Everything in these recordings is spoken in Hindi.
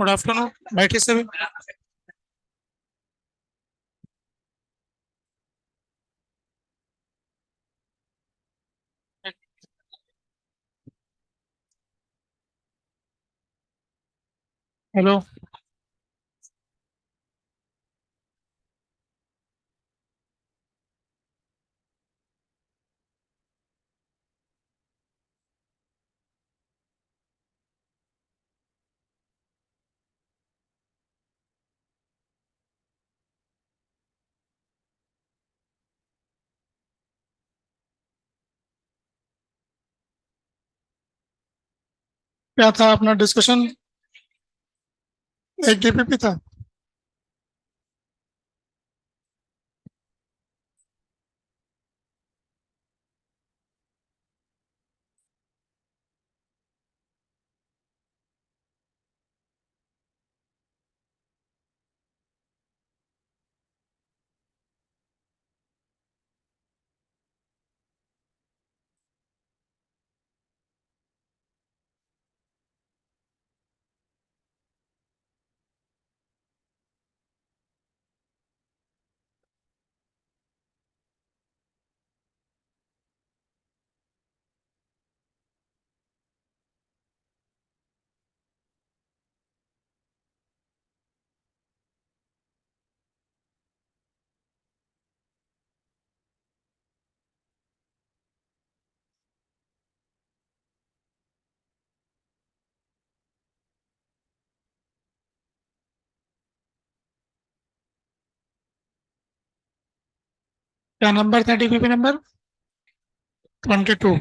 Good afternoon. बैठिए सभी। हेलो। क्या था अपना डिस्कशन? एक डीपीपी था। क्या नंबर था डीपीपी नंबर? 22।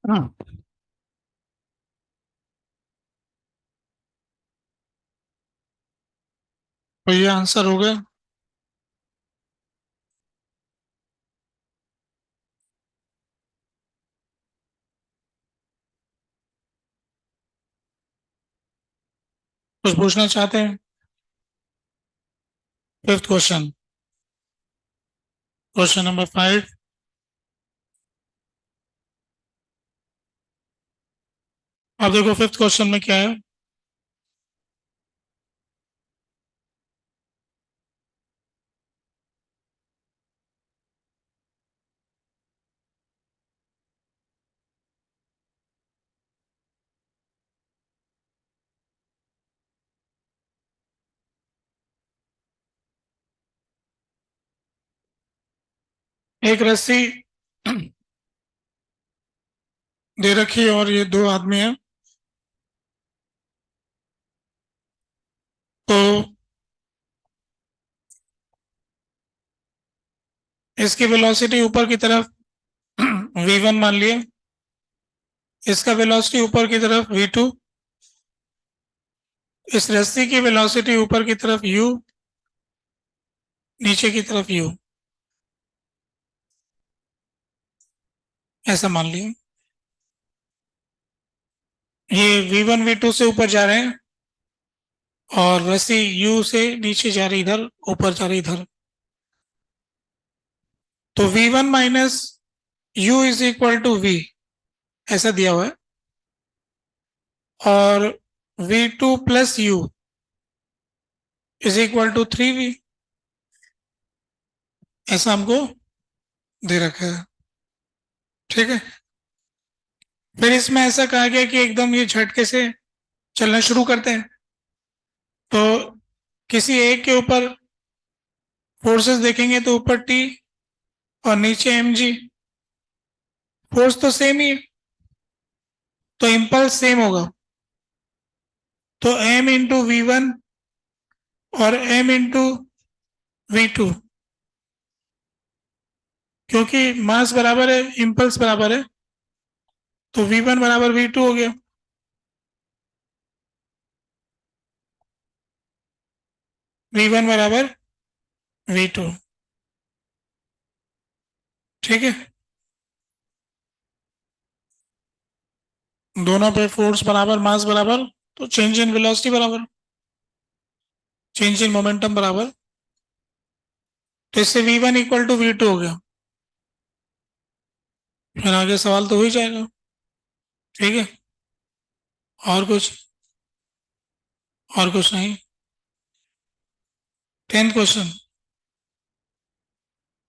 हाँ, तो ये आंसर हो गया। कुछ पूछना चाहते हैं? Fifth question. Question number 5। अब देखो फिफ्थ क्वेश्चन में क्या है। एक रस्सी दे रखी है और ये दो आदमी हैं। तो इसकी वेलोसिटी ऊपर की तरफ v1 मान लिए। इसका वेलोसिटी ऊपर की तरफ v2। इस रस्सी की वेलोसिटी ऊपर की तरफ u, नीचे की तरफ u। ऐसा मान लिए। ये v1 v2 से ऊपर जा रहे हैं और रस्सी u से नीचे जा रही इधर, ऊपर जा रही इधर। तो v1 माइनस u is equal to v, ऐसा दिया हुआ है। और v2 plus u is equal to 3v, ऐसा हमको दे रखा है। ठीक है। फिर इसमें ऐसा कहा गया कि एकदम ये झटके से चलना शुरू करते हैं, तो किसी एक के ऊपर फोर्सेस देखेंगे तो ऊपर टी और नीचे एम जी, फोर्स तो सेम ही है, तो इम्पल्स सेम होगा। तो एम इंटू वी वन और एम इंटू वी टू, क्योंकि मास बराबर है, इम्पल्स बराबर है, तो वी वन बराबर वी टू हो गया। वी वन बराबर वी टू, ठीक है। दोनों पे फोर्स बराबर, मास बराबर, तो चेंज इन वेलोसिटी बराबर, चेंज इन मोमेंटम बराबर, तो इससे V one equal to V two हो गया। फिर आगे सवाल तो हो ही जाएगा, ठीक है। और कुछ? और कुछ नहीं। 10th question,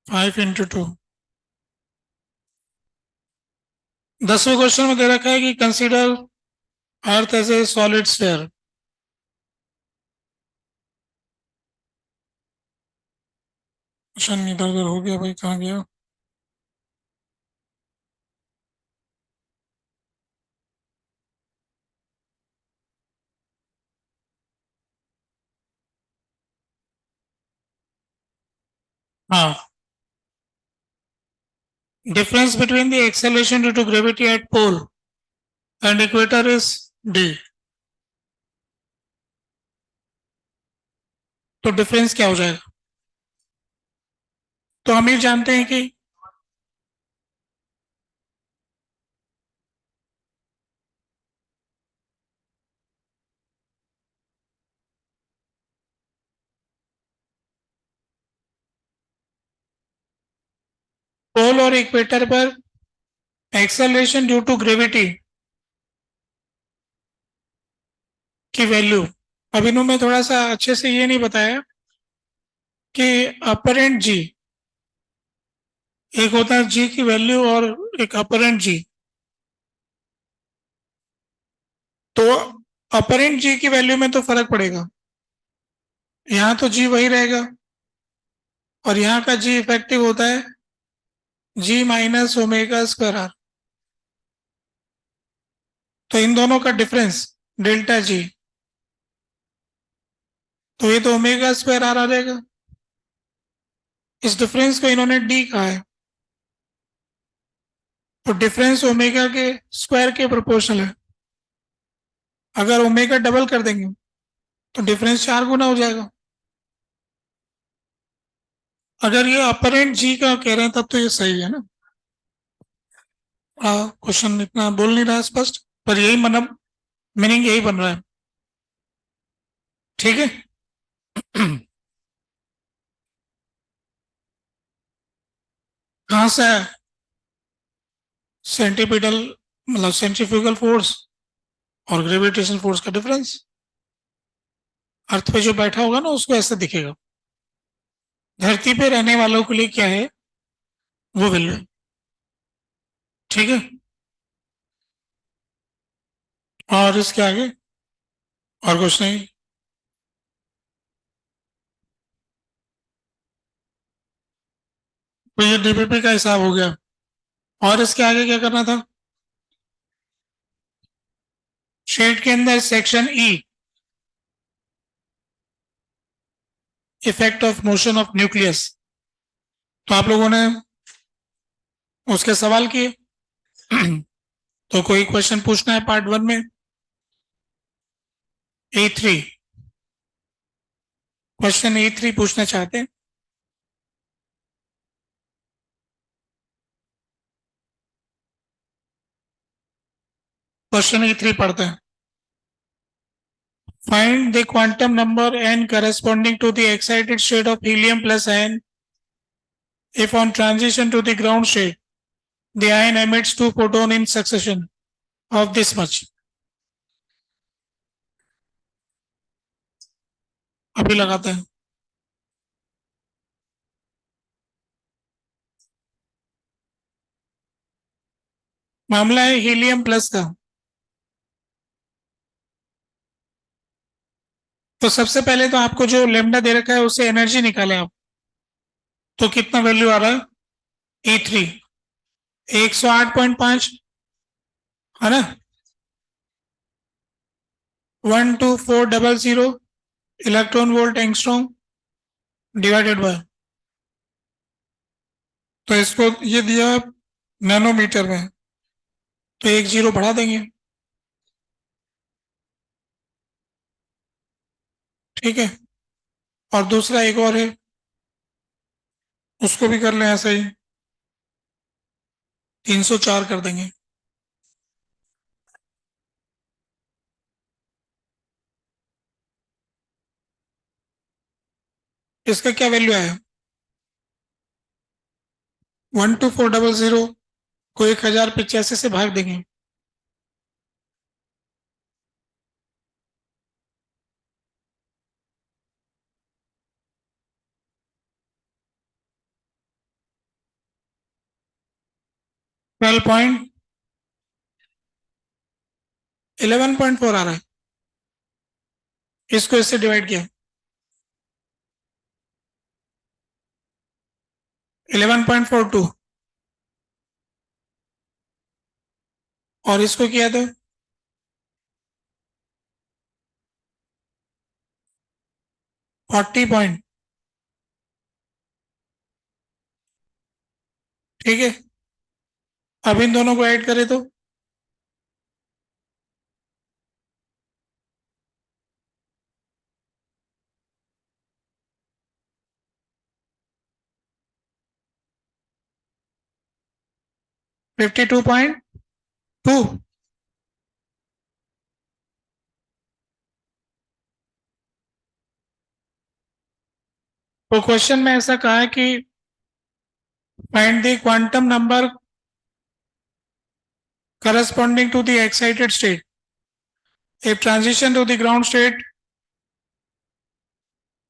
5 into 2। 10वें क्वेश्चन में दे रखा है कि consider earth as a solid sphere. Question इधर उधर हो गया भाई, कहाँ गया? हाँ, difference between the acceleration due to gravity at pole and equator is d। तो डिफरेंस क्या हो जाएगा? तो हम ये जानते हैं कि पोल और इक्वेटर पर एक्सेलरेशन ड्यू टू ग्रेविटी की वैल्यू, अब इन्होंने थोड़ा सा अच्छे से ये नहीं बताया कि अपरेंट जी, एक होता है जी की वैल्यू और एक अपरेंट जी। तो अपरेंट जी की वैल्यू में तो फर्क पड़ेगा, यहाँ तो जी वही रहेगा और यहाँ का जी इफेक्टिव होता है जी माइनस ओमेगा स्क्वायर आर। तो इन दोनों का डिफरेंस डेल्टा जी, तो ये तो ओमेगा स्क्वायर आर आ जाएगा। इस डिफरेंस को इन्होंने डी कहा है, तो डिफरेंस ओमेगा के स्क्वायर के प्रोपोर्शनल है। अगर ओमेगा डबल कर देंगे तो डिफरेंस 4 गुना हो जाएगा। अगर ये अपरेंट जी का कह रहे हैं तब तो ये सही है ना। क्वेश्चन इतना बोल नहीं रहा है स्पष्ट, पर यही मतलब मीनिंग यही बन रहा है, ठीक है। कहाँ से है सेंटीपिटल, मतलब सेंट्रीफ्यूगल फोर्स और ग्रेविटेशन फोर्स का डिफरेंस? अर्थ पे जो बैठा होगा ना उसको ऐसे दिखेगा। धरती पे रहने वालों के लिए क्या है वो वैल्यू, ठीक है। और इसके आगे और कुछ नहीं। तो ये डीपीपी का हिसाब हो गया। और इसके आगे क्या करना था? शीट के अंदर section E, effect of motion of nucleus, तो आप लोगों ने उसके सवाल किए। तो कोई क्वेश्चन पूछना है पार्ट 1 में? E3, क्वेश्चन E3 पूछना चाहते हैं? क्वेश्चन E3 पढ़ते हैं। Find the quantum number n corresponding to the excited state of helium plus n if on transition to the ground state the ion emits 2 photon in succession of this much। अभी लगाते हैं। मामला है हीलियम प्लस का। तो सबसे पहले तो आपको जो लेमडा दे रखा है उससे एनर्जी निकालें आप। तो कितना वैल्यू आ रहा है? E3 108.5 है ना। 12400 electron volt angstrom divided by, तो इसको ये दिया नैनोमीटर में, तो एक जीरो बढ़ा देंगे। ठीक है। और दूसरा एक और है, उसको भी कर लें ऐसा ही, 304 कर देंगे। इसका क्या वैल्यू आया? 12400 को 1085 से भाग देंगे। 11.4 आ रहा है। इसको इससे डिवाइड किया, 11.42, और इसको किया तो 40 पॉइंट। ठीक है। अब इन दोनों को ऐड करें तो 52.2। तो क्वेश्चन में ऐसा कहा है कि find the quantum number corresponding to the excited state if transition to the ground state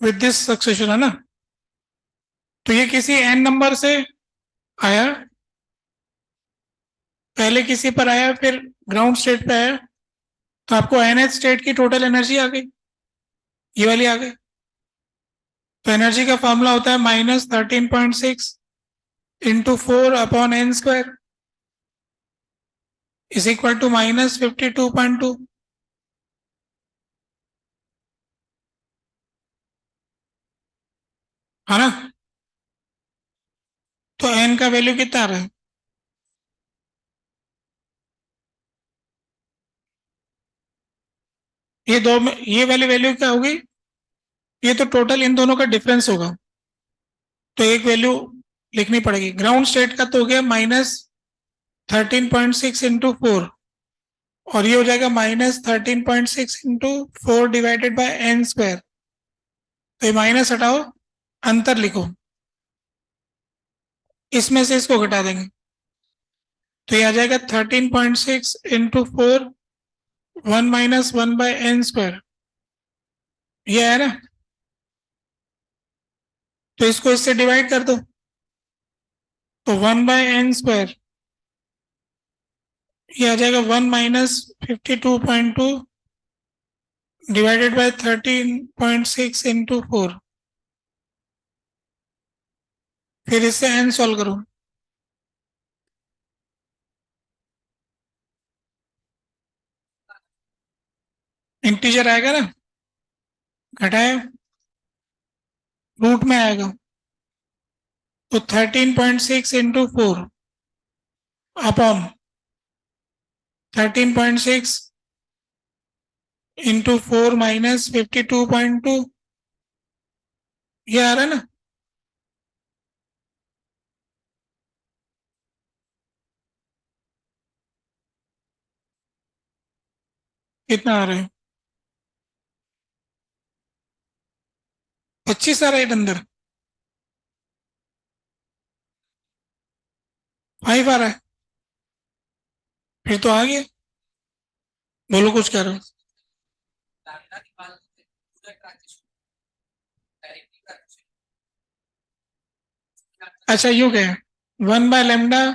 with this succession, है ना। तो ये किसी एन नंबर से आया, पहले किसी पर आया, फिर ग्राउंड स्टेट पे आया, तो आपको एनएच स्टेट की टोटल एनर्जी आ गई, ये वाली आ गई। तो एनर्जी का फॉर्मूला होता है -13.6 into 4/n² is equal to -52.2। है ना। तो एन का वैल्यू कितना आ रहा है? ये दो में ये वाली वैल्यू क्या होगी? ये तो टोटल इन दोनों का डिफरेंस होगा, तो एक वैल्यू लिखनी पड़ेगी। ग्राउंड स्टेट का तो हो गया -13.6 इंटू 4, और ये हो जाएगा -13.6 इंटू 4 डिवाइडेड बाय n²। तो ये माइनस हटाओ, अंतर लिखो, इसमें से इसको घटा देंगे, तो ये आ जाएगा 13.6 इंटू 4 1 - 1/n²। ये है ना। तो इसको इससे डिवाइड कर दो, तो 1/n², ये आ जाएगा 1 - 52.2 डिवाइडेड बाय 13.6 इंटू 4। फिर इससे n सॉल्व करो, इंटीजर आएगा ना, घटाए रूट में आएगा, तो 13.6 इंटू 4 अपॉन 13.6 इंटू 4 -52.2, ये आ रहा है ना। कितना आ रहा है? 25 आ रहा है अंदर, 5 आ रहा है, फिर तो आ गया। बोलो कुछ कह रहे हो। अच्छा यूं कहे, 1/λ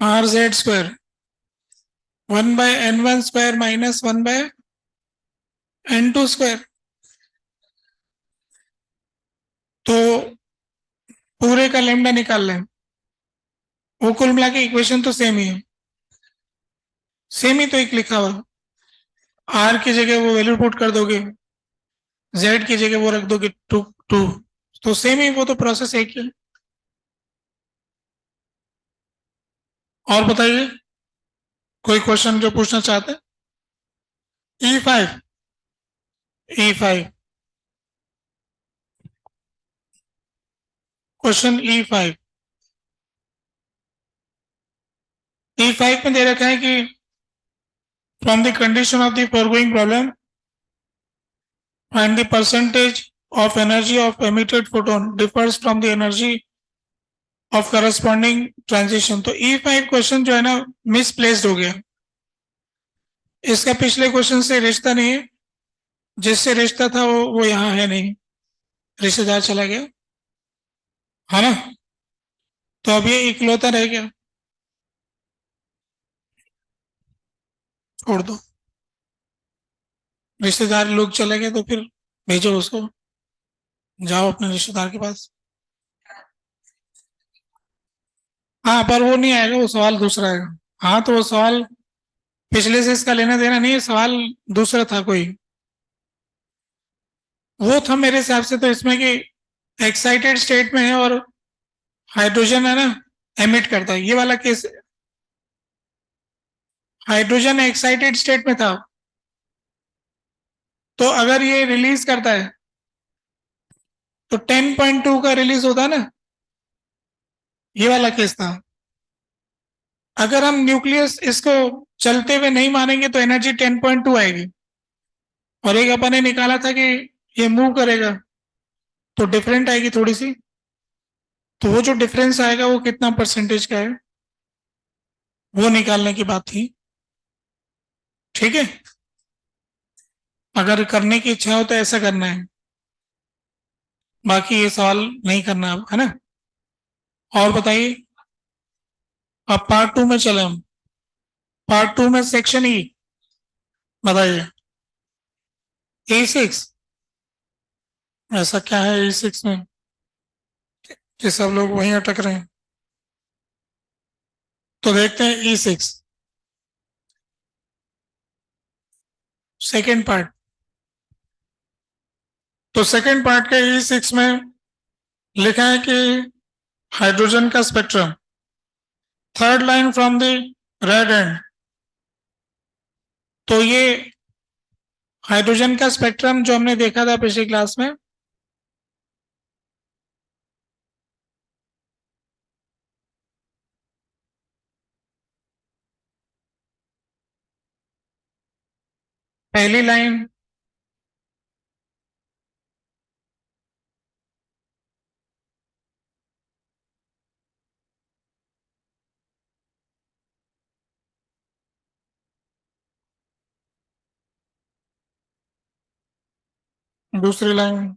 R Z square 1/n1 square minus 1/n2 square. तो पूरे का लेमडा निकाल लें, वो कुल मिला के इक्वेशन तो सेम ही है, सेम ही तो एक लिखा हुआ। आर की जगह वो वैल्यू पुट कर दोगे, जेड की जगह वो रख दोगे 2 तो सेम ही, वो तो प्रोसेस एक ही है। और बताइए कोई क्वेश्चन जो पूछना चाहते हैं। E5, E5, question E5। E5 में दे रखा है कि from the condition of the foregoing problem find the percentage of energy of emitted photon differs from the energy of corresponding transition। तो E5 क्वेश्चन जो है ना मिसप्लेस्ड हो गया, इसका पिछले क्वेश्चन से रिश्ता नहीं है, जिससे रिश्ता था वो यहाँ है नहीं, रिश्तेदार चला गया है ना। तो अब ये इकलौता रह गया, छोड़ दो, रिश्तेदार लोग चले गए तो फिर भेजो उसको, जाओ अपने रिश्तेदार के पास। हाँ पर वो नहीं आएगा, वो सवाल दूसरा आएगा। हाँ तो वो सवाल पिछले से इसका लेना देना नहीं है, सवाल दूसरा था कोई। वो था मेरे हिसाब से तो इसमें कि एक्साइटेड स्टेट में है और हाइड्रोजन है ना एमिट करता है, ये वाला केस। हाइड्रोजन एक्साइटेड स्टेट में था, तो अगर ये रिलीज करता है तो 10.2 का रिलीज होता है ना, ये वाला केस था। अगर हम न्यूक्लियस इसको चलते हुए नहीं मानेंगे तो एनर्जी 10.2 आएगी, और एक अपन ने निकाला था कि ये मूव करेगा तो डिफरेंट आएगी थोड़ी सी। तो वो जो डिफरेंस आएगा वो कितना परसेंटेज का है, वो निकालने की बात थी। ठीक है, अगर करने की इच्छा हो तो ऐसा करना है, बाकी ये सवाल नहीं करना अब, है ना। और बताइए, अब पार्ट 2 में चले हम। पार्ट 2 में सेक्शन ई, बताइए। E6, ऐसा क्या है E6 में कि सब लोग वहीं अटक रहे हैं। तो देखते हैं E6 सेकेंड पार्ट। तो सेकेंड पार्ट के E6 में लिखा है कि हाइड्रोजन का spectrum, third line from the red and. तो ये हाइड्रोजन का स्पेक्ट्रम जो हमने देखा था पिछली क्लास में, पहली लाइन दूसरी लाइन,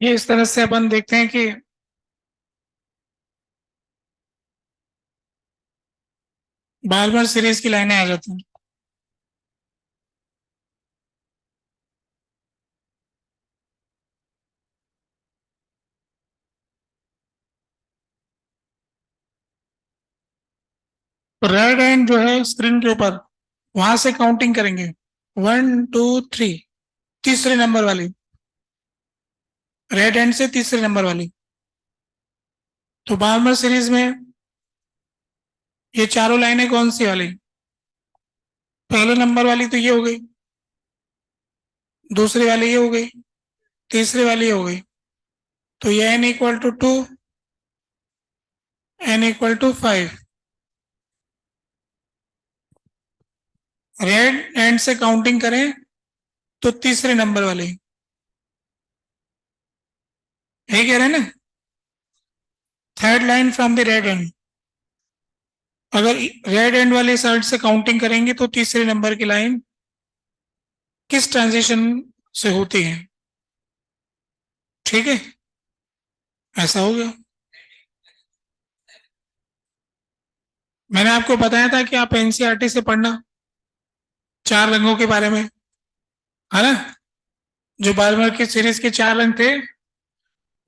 ये इस तरह से अपन देखते हैं कि बार बार सीरीज की लाइनें आ जाती हैं। रेड एंड जो है स्क्रीन के ऊपर, वहां से काउंटिंग करेंगे 1 2 3, तीसरे नंबर वाली, रेड एंड से तीसरे नंबर वाली। तो बार्मर सीरीज में ये चारों लाइनें कौन सी वाली, पहले नंबर वाली तो ये हो गई, दूसरी वाली ये हो गई, तीसरी वाली ये हो गई। तो ये n equal to 2, n equal to 5। Red end से काउंटिंग करें तो तीसरे नंबर वाली, यही कह रहे हैं ना, third line from the red and. अगर रेड एंड वाली साइड से काउंटिंग करेंगे तो तीसरे नंबर की लाइन किस ट्रांजिशन से होती है। ठीक है, ऐसा हो गया। मैंने आपको बताया था कि आप एनसीईआरटी से पढ़ना चार रंगों के बारे में, है ना। जो बार की सीरीज के चार रंग थे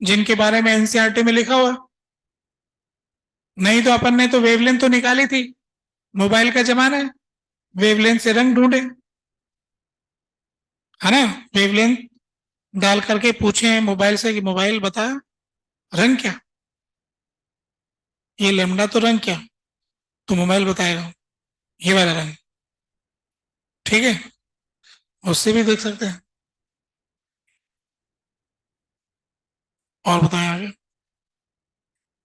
जिनके बारे में एनसीईआरटी में लिखा हुआ। नहीं तो अपन ने तो वेवलेंथ तो निकाली थी, मोबाइल का जमाना है, वेवलेंथ से रंग ढूंढे, है ना। वेवलेंथ डाल करके पूछे मोबाइल से कि मोबाइल बता रंग क्या, ये लेमडा तो रंग क्या, तो मोबाइल बताएगा ये वाला रंग। ठीक है, उससे भी देख सकते हैं। और बताएं आगे,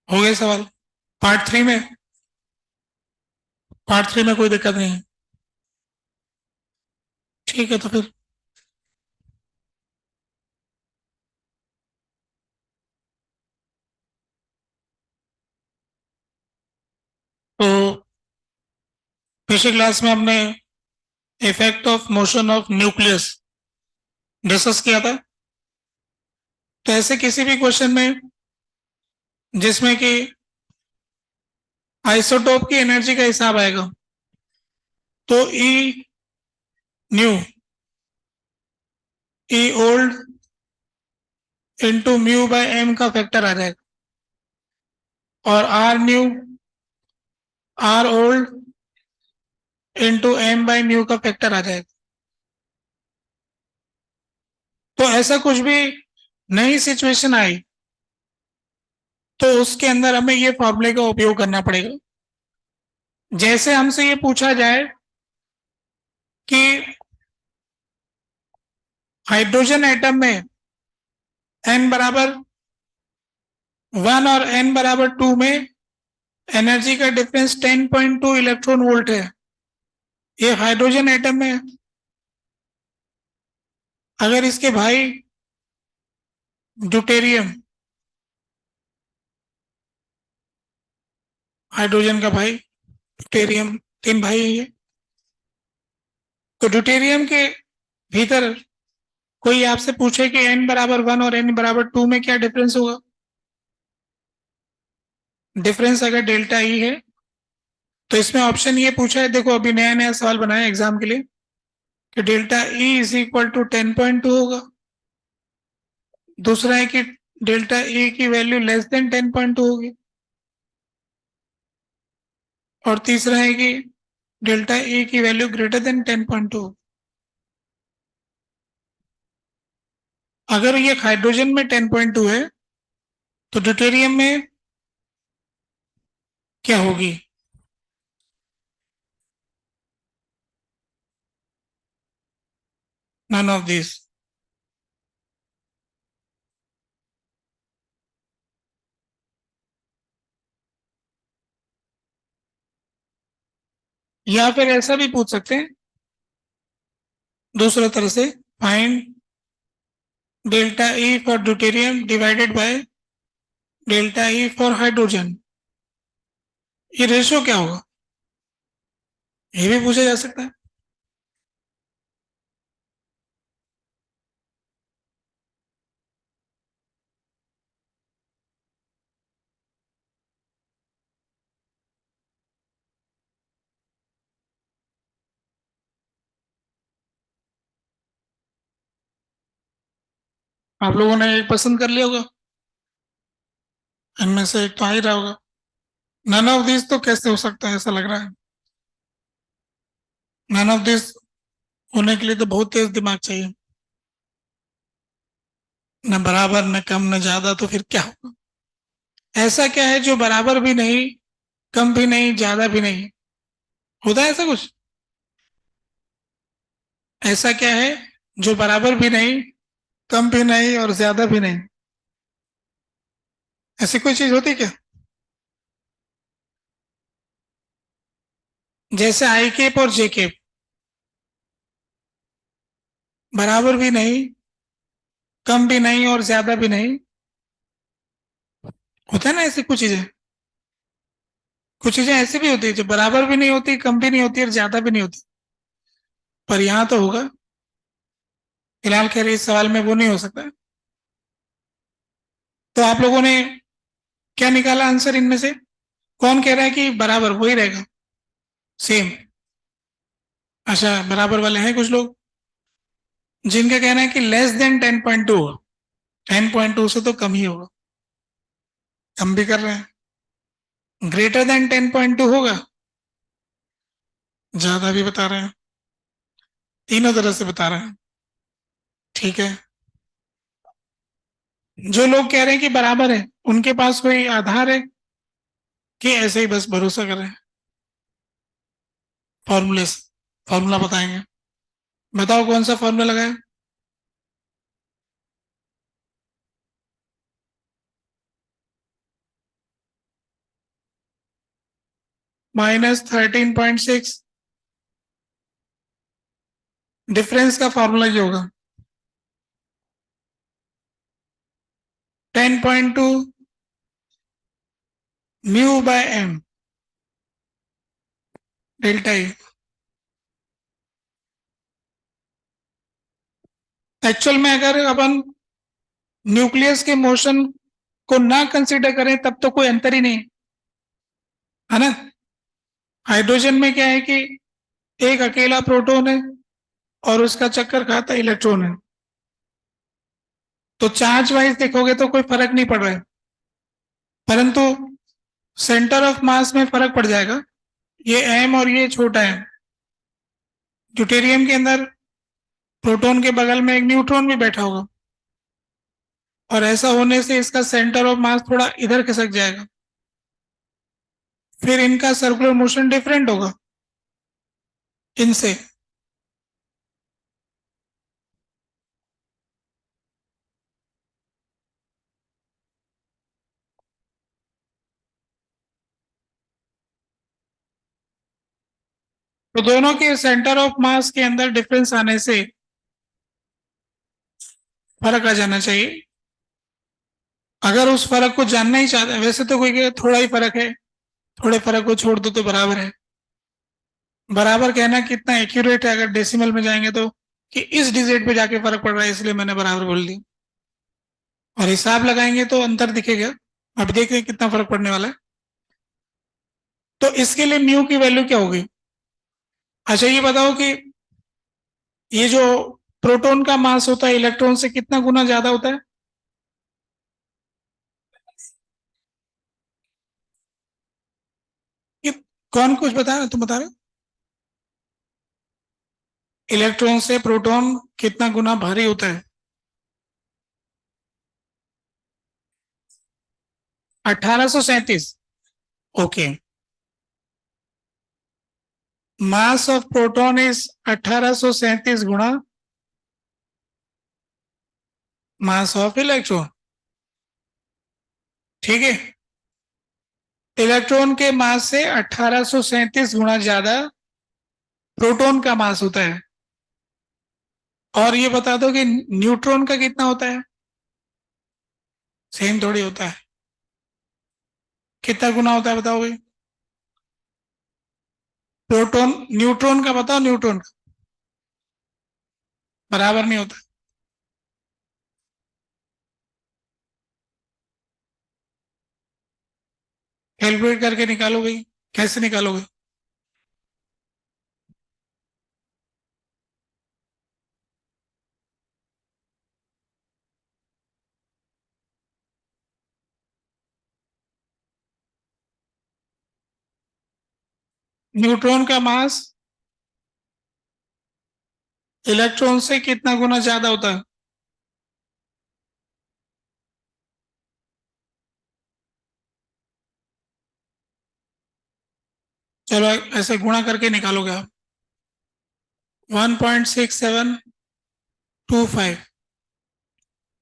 हो गए सवाल। पार्ट थ्री में, पार्ट थ्री में कोई दिक्कत नहीं है। ठीक है, तो फिर तो पिछले क्लास में हमने effect of motion of nucleus discuss किया था। तो ऐसे किसी भी क्वेश्चन में जिसमें कि आइसोटोप की एनर्जी का हिसाब आएगा तो E new, E old into mu by M का फैक्टर आ जाएगा, और R new, R old into M by mu का फैक्टर आ जाएगा। तो ऐसा कुछ भी नई सिचुएशन आई तो उसके अंदर हमें ये फॉर्मूले का उपयोग करना पड़ेगा। जैसे हमसे ये पूछा जाए कि हाइड्रोजन एटम में n बराबर 1 और n बराबर 2 में एनर्जी का डिफरेंस 10.2 इलेक्ट्रॉन वोल्ट है, ये हाइड्रोजन एटम में है। अगर इसके भाई ड्यूटेरियम, हाइड्रोजन का भाई ड्यूटेरियम, तीन भाई है ये, तो ड्यूटेरियम के भीतर कोई आपसे पूछे कि n बराबर 1 और n बराबर 2 में क्या डिफरेंस होगा। डिफरेंस अगर डेल्टा ई है तो इसमें ऑप्शन ये पूछा है, देखो अभी नया नया सवाल बनाया एग्जाम के लिए, कि delta E is equal to 10.2 होगा। दूसरा है कि डेल्टा ई की वैल्यू लेस देन 10.2 होगी। और तीसरा है कि डेल्टा ई की वैल्यू ग्रेटर देन 10.2। अगर ये हाइड्रोजन में 10.2 है तो ड्यूटेरियम में क्या होगी। None of this. या फिर ऐसा भी पूछ सकते हैं दूसरा तरह से, find delta E for deuterium divided by delta E for hydrogen, ये रेशियो क्या होगा, ये भी पूछा जा सकता है। आप लोगों ने एक पसंद कर लिया होगा, इनमें से एक तो आ ही रहा होगा। नन ऑफ दिस तो कैसे हो सकता है, ऐसा लग रहा है। नन ऑफ दिस होने के लिए तो बहुत तेज दिमाग चाहिए, न बराबर न कम न ज्यादा, तो फिर क्या होगा। ऐसा क्या है जो बराबर भी नहीं, कम भी नहीं, ज्यादा भी नहीं, होता है ऐसा कुछ। ऐसा क्या है जो बराबर भी नहीं, कम भी नहीं और ज्यादा भी नहीं। ऐसी कोई चीज होती है क्या? जैसे आई केप और जे केप, बराबर भी नहीं, कम भी नहीं और ज्यादा भी नहीं। होता है ना ऐसी कुछ चीजें। कुछ चीजें ऐसी भी होती है जो बराबर भी नहीं होती, कम भी नहीं होती और ज्यादा भी नहीं होती। पर यहां तो होगा। फिलहाल कह रही इस सवाल में वो नहीं हो सकता। तो आप लोगों ने क्या निकाला आंसर इनमें से? कौन कह रहा है कि बराबर वही रहेगा, सेम? अच्छा, बराबर वाले हैं कुछ लोग जिनका कहना है कि लेस देन 10.2 होगा। 10.2 से तो कम ही होगा। कम भी कर रहे हैं। ग्रेटर देन 10.2 होगा, ज्यादा भी बता रहे हैं। तीनों तरह से बता रहे हैं। ठीक है। जो लोग कह रहे हैं कि बराबर है, उनके पास कोई आधार है कि ऐसे ही बस भरोसा कर रहे हैं? फॉर्मूले से, फॉर्मूला बताएंगे। बताओ कौन सा फॉर्मूला लगाए? -13.6। डिफरेंस का फॉर्मूला ये होगा, 10.2 mu by M, delta E. Actual में अगर अपन न्यूक्लियस के मोशन को ना कंसीडर करें तब तो कोई अंतर ही नहीं है ना। हाइड्रोजन में क्या है कि एक अकेला प्रोटॉन है और उसका चक्कर खाता इलेक्ट्रॉन है। तो चार्ज वाइज देखोगे तो कोई फर्क नहीं पड़ रहा है, परंतु सेंटर ऑफ मास में फर्क पड़ जाएगा। ये एम और ये छोटा है। ड्यूटेरियम के अंदर प्रोटॉन के बगल में एक न्यूट्रॉन भी बैठा होगा, और ऐसा होने से इसका सेंटर ऑफ मास थोड़ा इधर खिसक जाएगा। फिर इनका सर्कुलर मोशन डिफरेंट होगा इनसे। तो दोनों के सेंटर ऑफ मास के अंदर डिफरेंस आने से फर्क आ जाना चाहिए। अगर उस फर्क को जानना ही चाहते हैं, वैसे तो कोई कहे थोड़ा ही फर्क है, थोड़े फर्क को छोड़ दो तो बराबर है। बराबर कहना कितना एक्यूरेट है अगर डेसिमल में जाएंगे तो, कि इस डिजिट पे जाके फर्क पड़ रहा है इसलिए मैंने बराबर बोल दिया। और हिसाब लगाएंगे तो अंतर दिखेगा। अब देखते हैं कितना फर्क पड़ने वाला है। तो इसके लिए म्यू की वैल्यू क्या होगी? अच्छा ये बताओ कि ये जो प्रोटॉन का मास होता है इलेक्ट्रॉन से कितना गुना ज्यादा होता है? कि कौन कुछ बता रहे, तुम बता रहे हो? इलेक्ट्रॉन से प्रोटॉन कितना गुना भारी होता है? 1837। Okay. Mass of proton is 1837 Guna mass of electron. ठीक है। इलेक्ट्रॉन के मास से 1837 गुना ज्यादा प्रोटॉन का मास होता है। और ये बता दो कि न्यूट्रॉन का कितना होता है? सेम थोड़ी होता है। कितना गुना होता है बताओ भाई? प्रोटॉन, न्यूट्रॉन का बताओ, न्यूट्रॉन का। बराबर नहीं होता। कैलकुलेट करके निकालोगे? कैसे निकालोगे? न्यूट्रॉन का मास इलेक्ट्रॉन से कितना गुना ज्यादा होता है? चलो ऐसे गुणा करके निकालोगे आप। 1.67 25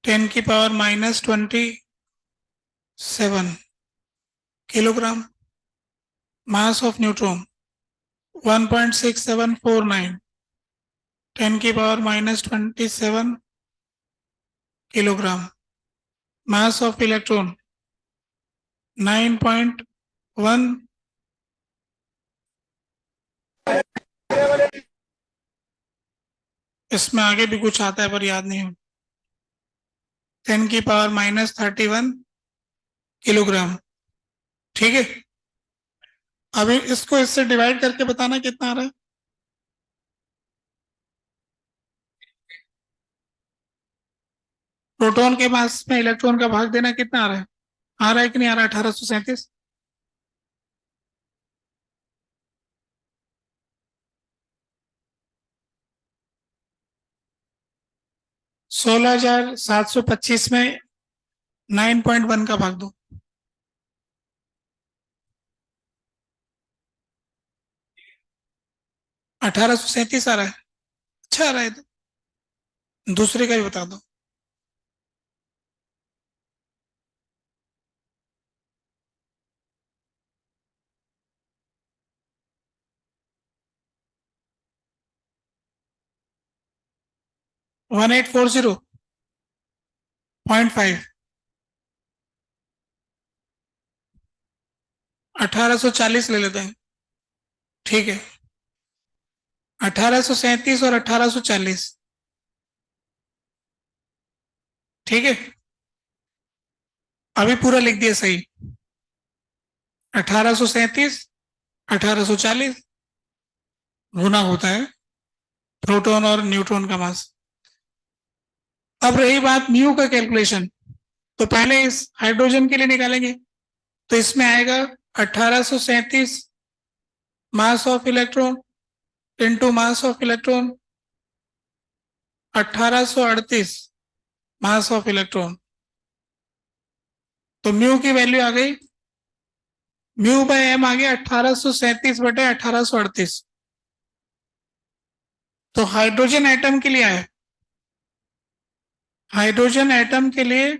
10⁻27 kilogram. Mass of neutron 1.6749 10⁻27 kilogram. Mass of electron 9.1. इसमें आगे भी कुछ आता है पर याद नहीं. 10⁻31 किलोग्राम. ठीक है. अभी इसको इससे डिवाइड करके बताना कितना आ रहा है. प्रोटॉन के मास में इलेक्ट्रॉन का भाग देना कितना आ रहा है कि नहीं आ रहा है? 1837. 16,725 में 9.1 का भाग दो. 1837 आ रहा है. अच्छा आ रहा है. तो दूसरे का भी बता दो. 1840.5. 1840 ले लेते हैं. ठीक है. 1837 और 1840. ठीक है. अभी पूरा लिख दिया सही. 1837 1840 गुना होता है प्रोटॉन और न्यूट्रॉन का मास. अब रही बात म्यू का कैलकुलेशन. तो पहले इस हाइड्रोजन के लिए निकालेंगे. तो इसमें आएगा 1837 mass of electron into mass of electron 1838 mass of electron. तो म्यू की वैल्यू आ गई. म्यू बाय एम आ गया 1837/1838. तो हाइड्रोजन एटम के लिए आया. हाइड्रोजन एटम के लिए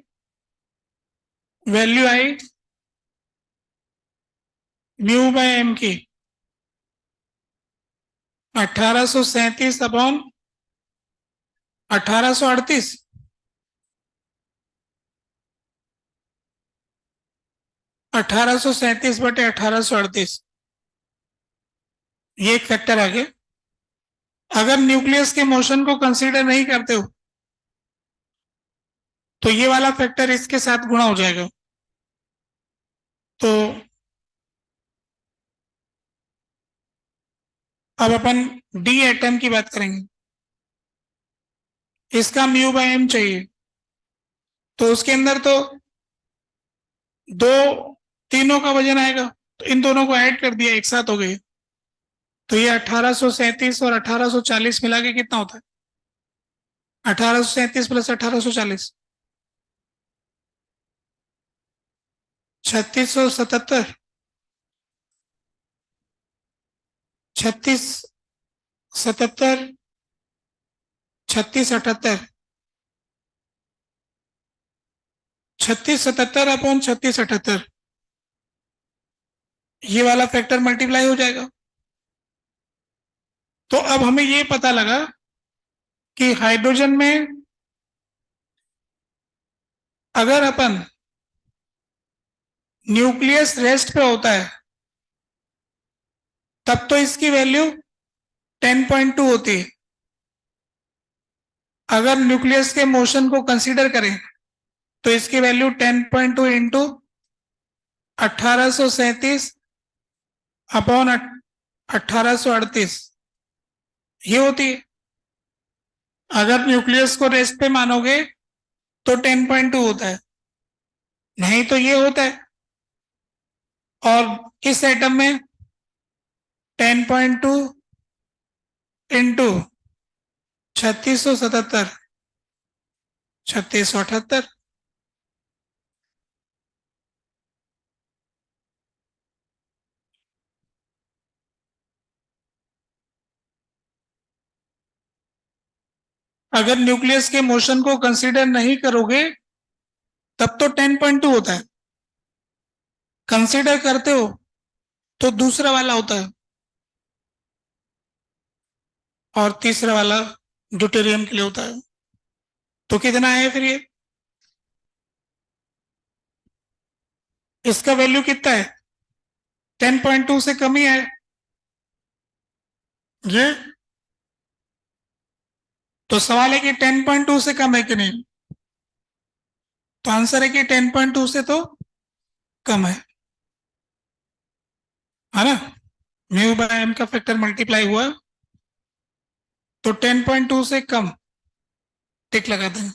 वैल्यू आई म्यू बाय एम की 1837/1838. 1837/1838. ये एक फैक्टर आ गया. अगर न्यूक्लियस के मोशन को कंसीडर नहीं करते हो तो ये वाला फैक्टर इसके साथ गुणा हो जाएगा. तो अब अपन डी एटम की बात करेंगे. इसका म्यू बाय एम चाहिए. तो उसके अंदर तो दो तीनों का वजन आएगा. तो इन दोनों को ऐड कर दिया, एक साथ हो गए. तो ये 1837 और 1840 मिला के कितना होता है? 1837 प्लस 1840 3677. 3677 3678. 3677/3678. ये वाला फैक्टर मल्टीप्लाई हो जाएगा. तो अब हमें ये पता लगा कि हाइड्रोजन में अगर अपन न्यूक्लियस रेस्ट पे होता है तब तो इसकी वैल्यू 10.2 होती है. अगर न्यूक्लियस के मोशन को कंसीडर करें तो इसकी वैल्यू 10.2 इंटू 1837 अपॉन 1838 ये होती है. अगर न्यूक्लियस को रेस्ट पे मानोगे तो 10.2 होता है, नहीं तो ये होता है. और इस एटम में 10.2 इंटू 3677 3678. अगर न्यूक्लियस के मोशन को कंसीडर नहीं करोगे तब तो 10.2 होता है, कंसीडर करते हो तो दूसरा वाला होता है, और तीसरा वाला ड्यूटेरियम के लिए होता है। तो कितना है फिर ये? इसका वैल्यू कितना है? 10.2 से कम ही है ये। तो सवाल है कि 10.2 से कम है कि नहीं, तो आंसर है कि 10.2 से तो कम है ना। म्यू बाय एम का फैक्टर मल्टीप्लाई हुआ तो 10.2 से कम, टिक लगाते हैं।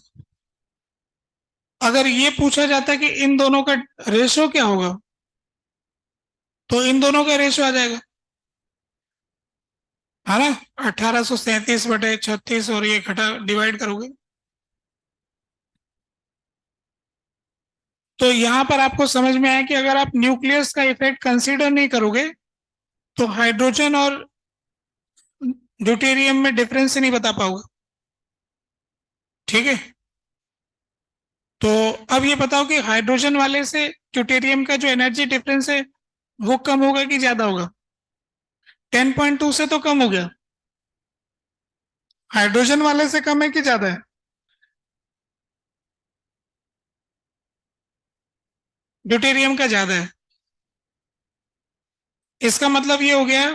अगर ये पूछा जाता कि इन दोनों का रेशो क्या होगा, तो इन दोनों का रेशो आ जाएगा, है ना। 1837/36 और ये घटा डिवाइड करोगे तो यहां पर आपको समझ में आया कि अगर आप न्यूक्लियस का इफेक्ट कंसीडर नहीं करोगे तो हाइड्रोजन और ड्यूटेरियम में डिफरेंस नहीं बता पाओगे। ठीक है। तो अब ये बताओ कि हाइड्रोजन वाले से ड्यूटेरियम का जो एनर्जी डिफरेंस है वो कम होगा कि ज्यादा होगा? 10.2 से तो कम हो गया। हाइड्रोजन वाले से कम है कि ज्यादा है? ड्यूटेरियम का ज्यादा है। इसका मतलब ये हो गया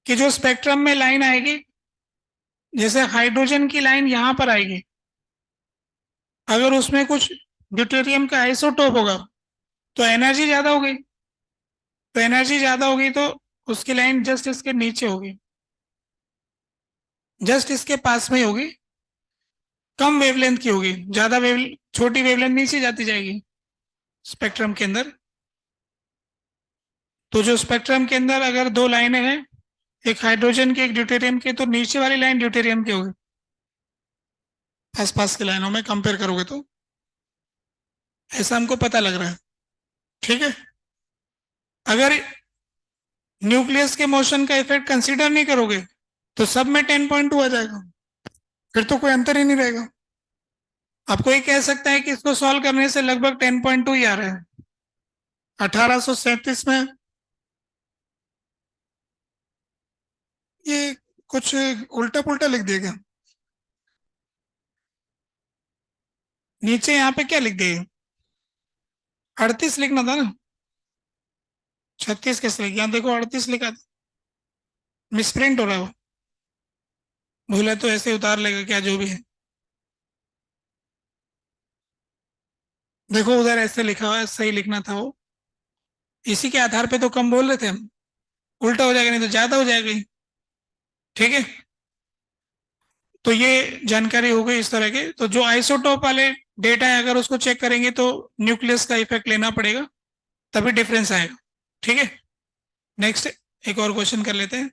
कि जो स्पेक्ट्रम में लाइन आएगी, जैसे हाइड्रोजन की लाइन यहां पर आएगी, अगर उसमें कुछ ड्यूटेरियम का आइसोटोप होगा तो एनर्जी ज्यादा होगी। तो एनर्जी ज्यादा होगी तो उसकी लाइन जस्ट इसके नीचे होगी, जस्ट इसके पास में ही होगी, कम वेवलेंथ की होगी। ज्यादा छोटी वेवलेंथ नीचे जाती जाएगी स्पेक्ट्रम के अंदर। तो जो स्पेक्ट्रम के अंदर अगर दो लाइनें हैं, एक हाइड्रोजन की एक ड्यूटेरियम की, तो नीचे वाली लाइन ड्यूटेरियम की होगी आस पास की लाइनों में कंपेयर करोगे तो। ऐसा हमको पता लग रहा है। ठीक है। अगर न्यूक्लियस के मोशन का इफेक्ट कंसीडर नहीं करोगे तो सब में 10.2 आ जाएगा, फिर तो कोई अंतर ही नहीं रहेगा। आप कोई कह सकता है कि इसको सॉल्व करने से लगभग 10.2 ही आ रहा है। 1837 में ये कुछ उल्टा पुल्टा लिख दिया गया। नीचे यहाँ पे क्या लिख दिया? 38 लिखना था ना, 36 कैसे लिख, यहाँ देखो 38 लिखा था। मिसप्रिंट हो रहा है वो, भूला तो ऐसे ही उतार लेगा क्या जो भी है। देखो उधर ऐसे लिखा हुआ है, सही लिखना था वो। इसी के आधार पे तो कम बोल रहे थे हम। उल्टा हो जाएगा नहीं तो ज्यादा हो जाएगा ही। ठीक है। तो ये जानकारी हो गई इस तरह के। तो जो आइसोटोप वाले डेटा है अगर उसको चेक करेंगे तो न्यूक्लियस का इफेक्ट लेना पड़ेगा, तभी डिफरेंस आएगा। ठीक है। नेक्स्ट एक और क्वेश्चन कर लेते हैं।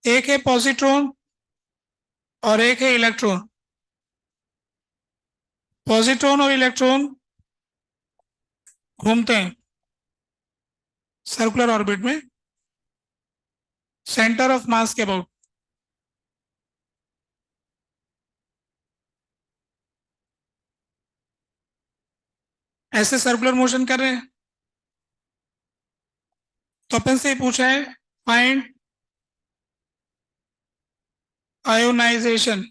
एक है पॉजिट्रॉन और एक है इलेक्ट्रॉन। पॉजिट्रॉन और इलेक्ट्रॉन घूमते हैं सर्कुलर ऑर्बिट में सेंटर ऑफ मास के अबाउट। ऐसे सर्कुलर मोशन कर रहे हैं। तो अपन से पूछा है find ionization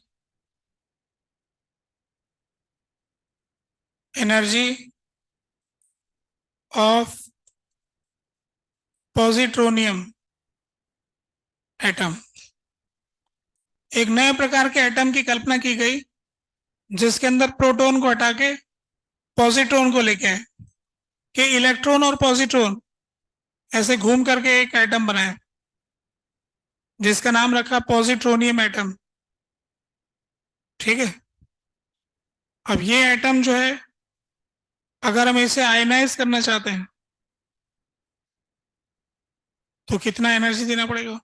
energy of positronium atom. एक नए प्रकार के एटम की कल्पना की गई जिसके अंदर प्रोटॉन को हटा के पॉजिट्रॉन को लेके आए, कि इलेक्ट्रॉन और पॉजिट्रॉन ऐसे घूम करके एक एटम बनाए जिसका नाम रखा पॉजिट्रोनियम एटम। ठीक है। अब ये एटम जो है अगर हम इसे आयनाइज करना चाहते हैं तो कितना एनर्जी देना पड़ेगा?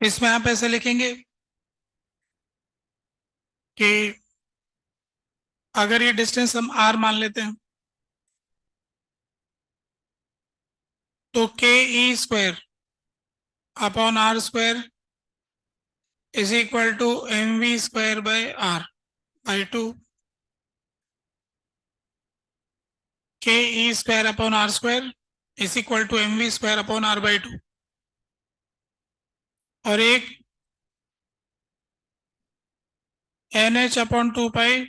इसमें आप ऐसे लिखेंगे कि अगर ये डिस्टेंस हम r मान लेते हैं तो K E square upon R square is equal to M V square by R by two. K E square upon R square is equal to M V square upon R by two. और एक N H upon two pi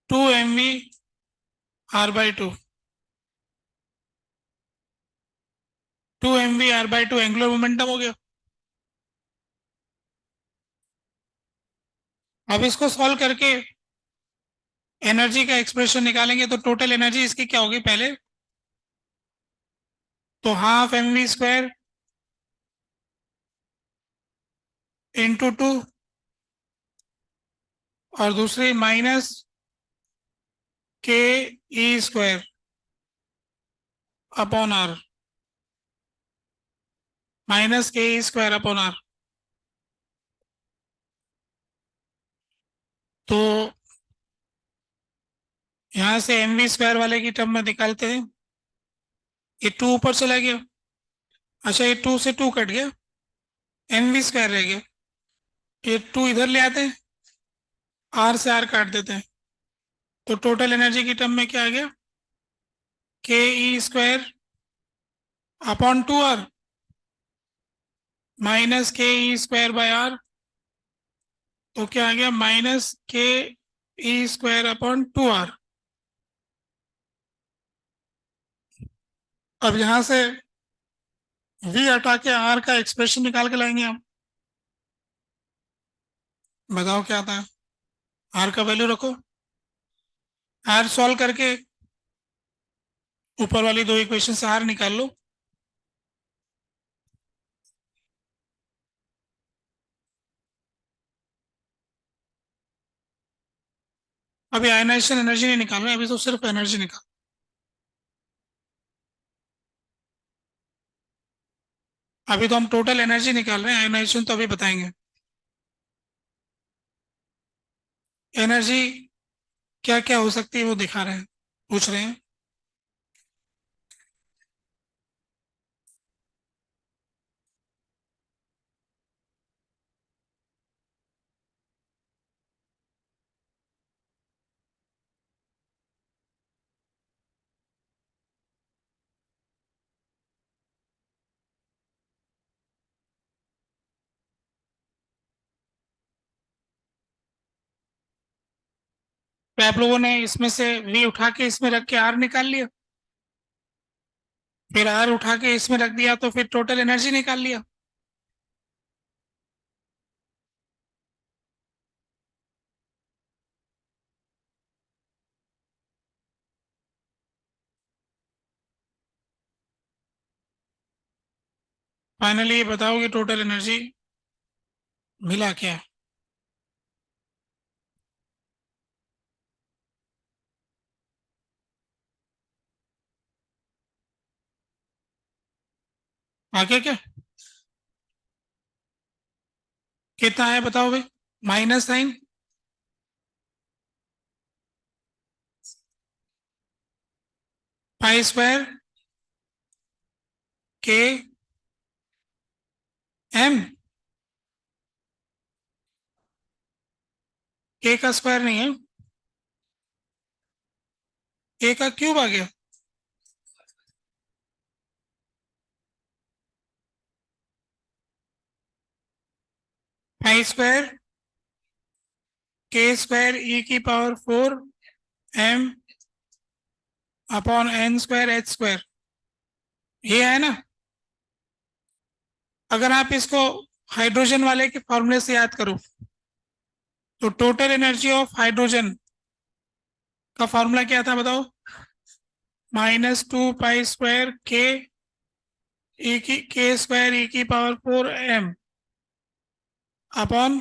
to M V R by two. Two M V R by two angular momentum हो गया। अब इसको सॉल्व करके एनर्जी का एक्सप्रेशन निकालेंगे तो टोटल एनर्जी इसकी क्या होगी पहले तो half M V square into two और दूसरी minus K E square upon R minus K E square upon are. तो यहां से एम वी स्क्वायर वाले की टर्म में निकालते हैं। ये टू ऊपर चला गया। अच्छा ये टू से टू कट गया एम वी स्क्वायर रह गया। ये टू इधर ले आते हैं आर से आर काट देते हैं तो टोटल एनर्जी की टर्म में क्या आ गया K E square upon two R minus K E square by are. तो क्या आ गया minus K E square upon two are. अब यहां से v हटा के r का एक्सप्रेशन निकाल के लाएंगे हम। बताओ क्या आता है। r का वैल्यू रखो r सॉल्व करके ऊपर वाली दो इक्वेशन से r निकाल लो। अभी आयनाइजेशन एनर्जी नहीं निकाल रहे अभी तो सिर्फ एनर्जी निकाल। अभी तो हम टोटल एनर्जी निकाल रहे हैं आयनाइजेशन तो अभी बताएंगे। एनर्जी क्या क्या हो सकती है वो दिखा रहे हैं पूछ रहे हैं। तो आप लोगों ने इसमें से v उठा के इसमें रख के r निकाल लिया फिर r उठा के इसमें रख दिया तो फिर टोटल एनर्जी निकाल लिया। फाइनली ये बताओ कि टोटल एनर्जी मिला क्या। आगे क्या कितना है बताओ भाई। माइनस साइन पाई स्क्वायर के एम के का स्क्वायर नहीं है के का क्यूब आ गया। पाई स्क्वायर के स्क्वायर ई की power four M upon N square H square ये है ना। अगर आप इसको हाइड्रोजन वाले के फॉर्मूले से याद करो तो टोटल एनर्जी ऑफ हाइड्रोजन का फॉर्मूला क्या था बताओ माइनस टू पाई स्क्वायर के ई की के स्क्वायर ई की power four M upon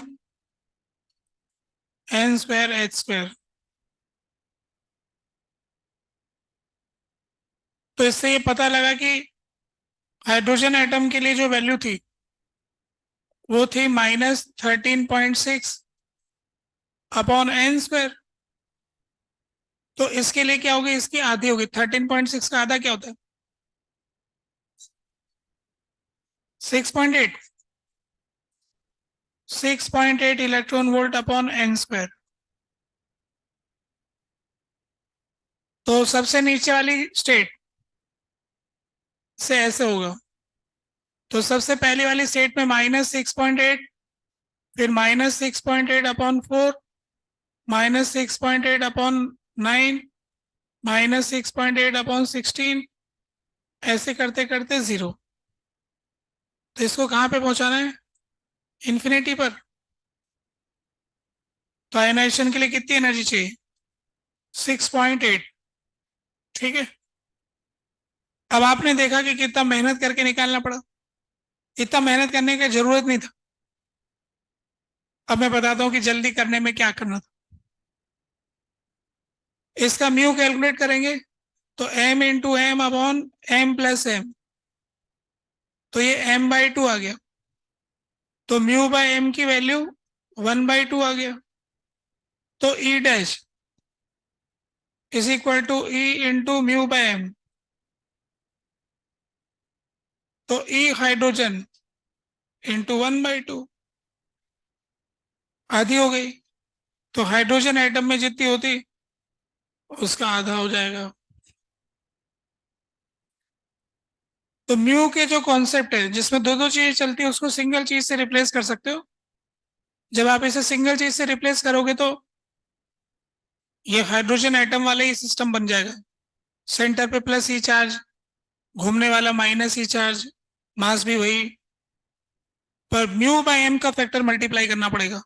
N square H square. तो इससे ये पता लगा कि हाइड्रोजन एटम के लिए जो वैल्यू थी वो थी -13.6 अपॉन एन स्क्वायर। तो इसके लिए क्या होगी, इसकी आधी होगी। 13.6 का आधा क्या होता है? 6.8। 6.8 electron volt upon N square. तो सबसे नीचे वाली स्टेट से ऐसे होगा। तो सबसे पहली वाली स्टेट में -6.8, फिर -6.8 अपॉन 4, -6.8 अपॉन 9, -6.8 अपॉन 16, ऐसे करते करते 0। तो इसको कहाँ पे पहुंचाना है? इन्फिनिटी पर। तो आयनाइजेशन के लिए कितनी एनर्जी चाहिए? 6.8। ठीक है। अब आपने देखा कि कितना मेहनत करके निकालना पड़ा। इतना मेहनत करने की जरूरत नहीं था। अब मैं बताता हूँ कि जल्दी करने में क्या करना था। इसका म्यू कैलकुलेट करेंगे तो m into M upon m plus M, तो ये m/2 आ गया। तो म्यू बाय एम की वैल्यू 1/2 आ गया। तो E dash is equal to E into mu by M. तो E हाइड्रोजन इंटू 1/2 आधी हो गई। तो हाइड्रोजन एटम में जितनी होती उसका आधा हो जाएगा। तो म्यू के जो कॉन्सेप्ट है जिसमें दो दो चीजें चलती है उसको सिंगल चीज से रिप्लेस कर सकते हो। जब आप इसे सिंगल चीज से रिप्लेस करोगे तो ये हाइड्रोजन एटम वाला ही सिस्टम बन जाएगा। सेंटर पे प्लस ई चार्ज, घूमने वाला माइनस ई चार्ज, मास भी वही, पर म्यू बाय एम का फैक्टर मल्टीप्लाई करना पड़ेगा।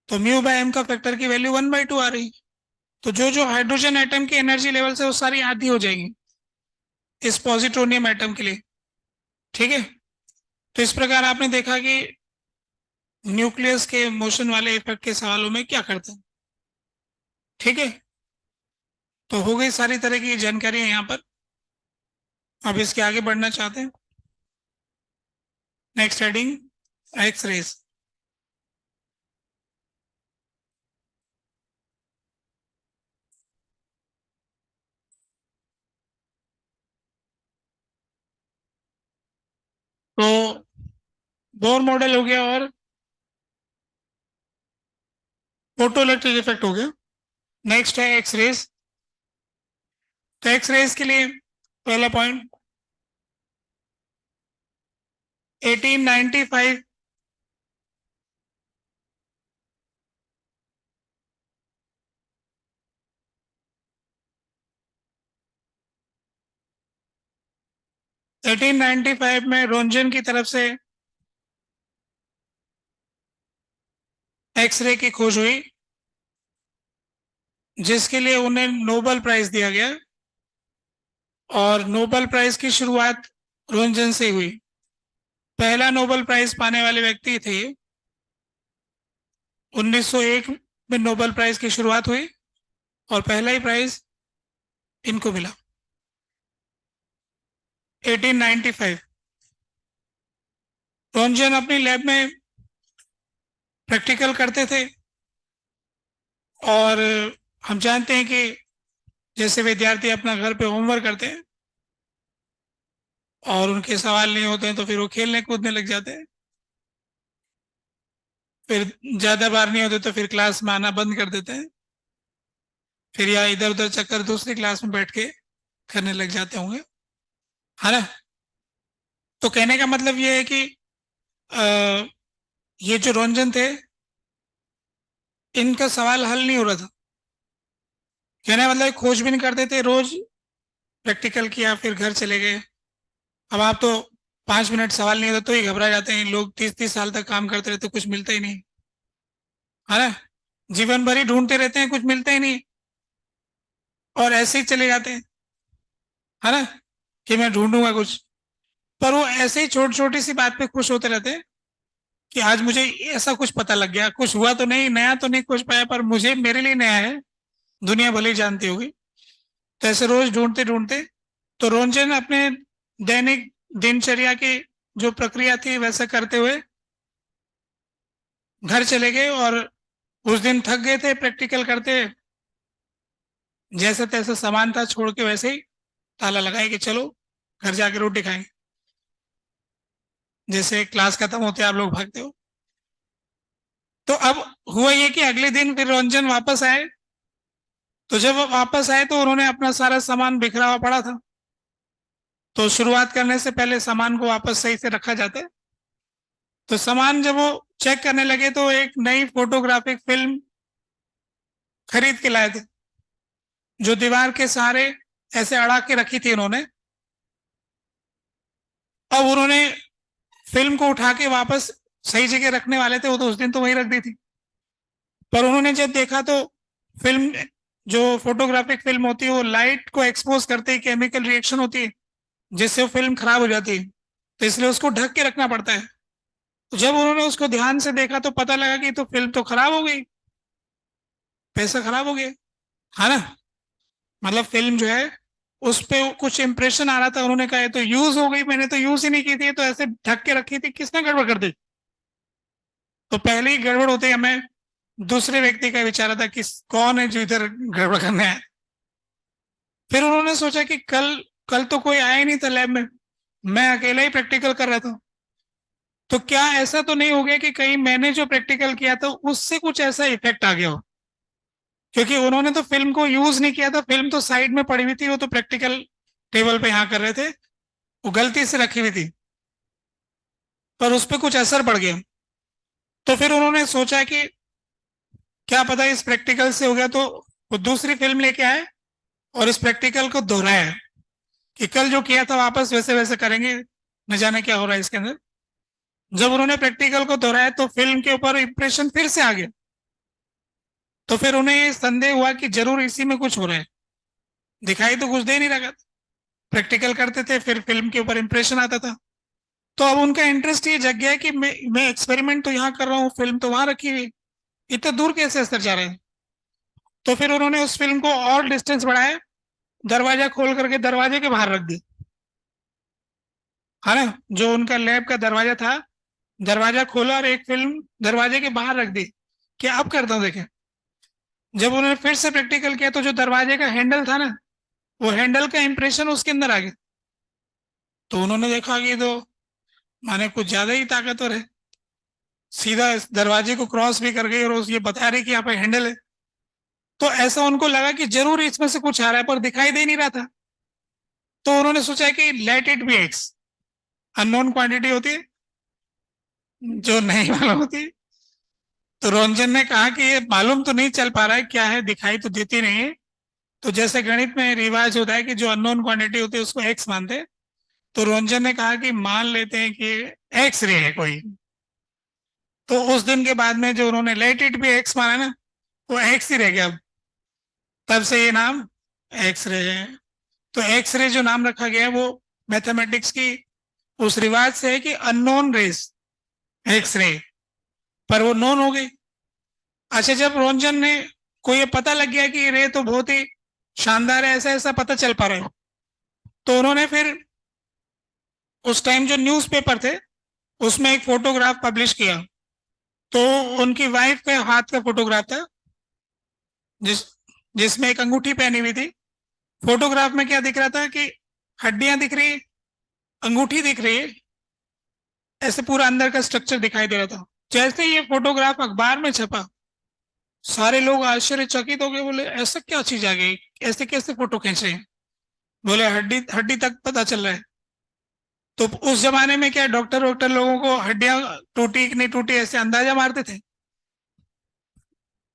तो म्यू बाय एम का फैक्टर की वैल्यू 1/2 आ रही। तो जो जो हाइड्रोजन एटम की एनर्जी लेवल से वो सारी आधी हो जाएंगी इस पॉजिट्रोनियम एटम के लिए। ठीक है। तो इस प्रकार आपने देखा कि न्यूक्लियस के मोशन वाले इफेक्ट के सवालों में क्या करते हैं। ठीक है। तो हो गई सारी तरह की जानकारी यहाँ पर। अब इसके आगे बढ़ना चाहते हैं। Next heading, X rays. तो बोर मॉडल हो गया और फोटो इलेक्ट्रिक इफेक्ट हो गया। नेक्स्ट है एक्स रेस। तो एक्स रेस के लिए पहला पॉइंट 1895 1895 में रोंजन की तरफ से एक्सरे की खोज हुई जिसके लिए उन्हें नोबेल प्राइज दिया गया। और नोबेल प्राइज की शुरुआत रोंजन से हुई। पहला नोबेल प्राइज पाने वाले व्यक्ति थे 1901 में नोबेल प्राइज की शुरुआत हुई और पहला ही प्राइज इनको मिला 1895। रोंजन अपनी लैब में प्रैक्टिकल करते थे और हम जानते हैं कि जैसे विद्यार्थी अपना घर पे होमवर्क करते हैं और उनके सवाल नहीं होते हैं तो फिर वो खेलने कूदने लग जाते हैं। फिर ज्यादा बार नहीं होते तो फिर क्लास में आना बंद कर देते हैं। फिर या इधर उधर चक्कर दूसरी क्लास में बैठ के करने लग जाते होंगे, है ना। तो कहने का मतलब ये है कि आ, ये जो रंजन थे इनका सवाल हल नहीं हो रहा था। कहने का मतलब खोजबीन करते थे, रोज प्रैक्टिकल किया, फिर घर चले गए। अब आप तो 5 मिनट सवाल नहीं होता तो ही घबरा जाते हैं लोग। 30-30 साल तक काम करते रहते कुछ मिलता ही नहीं, है ना। जीवन भर ही ढूंढते रहते हैं, कुछ मिलता ही नहीं और ऐसे ही चले जाते हैं, है ना, कि मैं ढूंढूंगा कुछ। पर वो ऐसे ही छोटी छोटी सी बात पे खुश होते रहते हैं कि आज मुझे ऐसा कुछ पता लग गया, कुछ हुआ तो नहीं, नया तो नहीं कुछ पाया, पर मुझे मेरे लिए नया है, दुनिया भले ही जानती होगी। तो ऐसे रोज ढूंढते ढूंढते तो रोंजन अपने दैनिक दिनचर्या की जो प्रक्रिया थी वैसा करते हुए घर चले गए, और उस दिन थक गए थे प्रैक्टिकल करते, जैसे तैसे सामान था छोड़ के वैसे ही ताला लगाए कि चलो घर जाके रोटी खाएंगे। जैसे क्लास खत्म होते आप लोग भागते हो। तो अब हुआ ये कि अगले दिन फिर रंजन वापस आए। तो जब वो वापस आए तो उन्होंने अपना सारा सामान बिखरा हुआ पड़ा था। तो शुरुआत करने से पहले सामान को वापस सही से रखा जाता है। तो सामान जब वो चेक करने लगे तो एक नई फोटोग्राफिक फिल्म खरीद के लाए थे, जो दीवार के सहारे ऐसे अड़ा के रखी थी उन्होंने। अब उन्होंने फिल्म को उठा के वापस सही जगह रखने वाले थे, वो तो उस दिन तो वहीं रख दी थी। पर उन्होंने जब देखा तो फिल्म, जो फोटोग्राफिक फिल्म होती है, वो लाइट को एक्सपोज करते ही केमिकल रिएक्शन होती है जिससे वो फिल्म खराब हो जाती है। तो इसलिए उसको ढक के रखना पड़ता है। तो जब उन्होंने उसको ध्यान से देखा तो पता लगा कि तो फिल्म तो खराब हो गई, पैसा खराब हो गया, है ना। मतलब फिल्म जो है उस पे कुछ इंप्रेशन आ रहा था, उन्होंने कहा ये तो यूज हो गई, मैंने तो यूज ही नहीं की थी, तो ऐसे ढक के रखी थी, किसने गड़बड़ कर दी। तो पहले ही गड़बड़ होते ही हमें दूसरे व्यक्ति का विचार था कि कौन है जो इधर गड़बड़ करने आया। फिर उन्होंने सोचा कि कल कल तो कोई आया ही नहीं था लैब में, मैं अकेला ही प्रैक्टिकल कर रहा था। तो क्या ऐसा तो नहीं हो गया कि कहीं मैंने जो प्रैक्टिकल किया था उससे कुछ ऐसा इफेक्ट आ गया हो। क्योंकि उन्होंने तो फिल्म को यूज नहीं किया था, फिल्म तो साइड में पड़ी हुई थी, वो तो प्रैक्टिकल टेबल पे यहाँ कर रहे थे, वो गलती से रखी हुई थी, पर उस पर कुछ असर पड़ गया। तो फिर उन्होंने सोचा कि क्या पता इस प्रैक्टिकल से हो गया, तो वो दूसरी फिल्म लेके आए और इस प्रैक्टिकल को दोहराया कि कल जो किया था वापस वैसे वैसे करेंगे, न जाने क्या हो रहा है इसके अंदर। जब उन्होंने प्रैक्टिकल को दोहराया तो फिल्म के ऊपर इंप्रेशन फिर से आ गया। तो फिर उन्हें संदेह हुआ कि जरूर इसी में कुछ हो रहा है, दिखाई तो कुछ दे नहीं रहा था। प्रैक्टिकल करते थे फिर फिल्म के ऊपर इंप्रेशन आता था। तो अब उनका इंटरेस्ट ये जग गया कि मैं एक्सपेरिमेंट तो यहाँ कर रहा हूँ, फिल्म तो वहां रखी हुई, इतना दूर कैसे असर जा रहा है। तो फिर उन्होंने उस फिल्म को और डिस्टेंस बढ़ाया, दरवाजा खोल करके दरवाजे के बाहर रख दी, है ना। जो उनका लैब का दरवाजा था, दरवाजा खोला और एक फिल्म दरवाजे के बाहर रख दी। क्या अब करता हूँ देखें। जब उन्होंने फिर से प्रैक्टिकल किया तो जो दरवाजे का हैंडल था ना, वो हैंडल का इंप्रेशन उसके अंदर आ गया। तो उन्होंने देखा कि तो माने कुछ ज्यादा ही ताकतवर है, सीधा इस दरवाजे को क्रॉस भी कर गई और ये बता रही कि यहाँ पे हैंडल है। तो ऐसा उनको लगा कि जरूर इसमें से कुछ आ रहा है, पर दिखाई दे नहीं रहा था। तो उन्होंने सोचा कि let it be x, unknown quantity होती है जो नहीं मालूम होती। तो रंजन ने कहा कि ये मालूम तो नहीं चल पा रहा है क्या है, दिखाई तो देती नहीं है। तो जैसे गणित में रिवाज होता है कि जो अननोन क्वांटिटी होती है उसको एक्स मानते हैं, तो रंजन ने कहा कि मान लेते हैं कि एक्स रे है कोई। तो उस दिन के बाद में जो उन्होंने लेट इट भी एक्स माना ना, वो एक्स ही रह गया अब। तब से ये नाम एक्स रे है। तो एक्स रे जो नाम रखा गया है वो मैथमेटिक्स की उस रिवाज से है कि अननोन रेस एक्स रे, पर वो नोन हो गई। अच्छा, जब रोंजन ने को ये पता लग गया कि ये रे तो बहुत ही शानदार है, ऐसा ऐसा पता चल पा रहा है, तो उन्होंने फिर उस टाइम जो न्यूज़पेपर थे उसमें एक फोटोग्राफ पब्लिश किया। तो उनकी वाइफ के हाथ का फोटोग्राफ था, जिस जिसमें एक अंगूठी पहनी हुई थी। फोटोग्राफ में क्या दिख रहा था कि हड्डियां दिख रही, अंगूठी दिख रही है, ऐसे पूरा अंदर का स्ट्रक्चर दिखाई दे रहा था। जैसे ही ये फोटोग्राफ अखबार में छपा, सारे लोग आश्चर्यचकित हो गए, बोले ऐसा क्या चीज आ गई, ऐसे कैसे फोटो खींच रहे हैं। बोले हड्डी हड्डी तक पता चल रहा है। तो उस जमाने में क्या डॉक्टर वॉक्टर लोगों को हड्डियां टूटी कि नहीं टूटी ऐसे अंदाजा मारते थे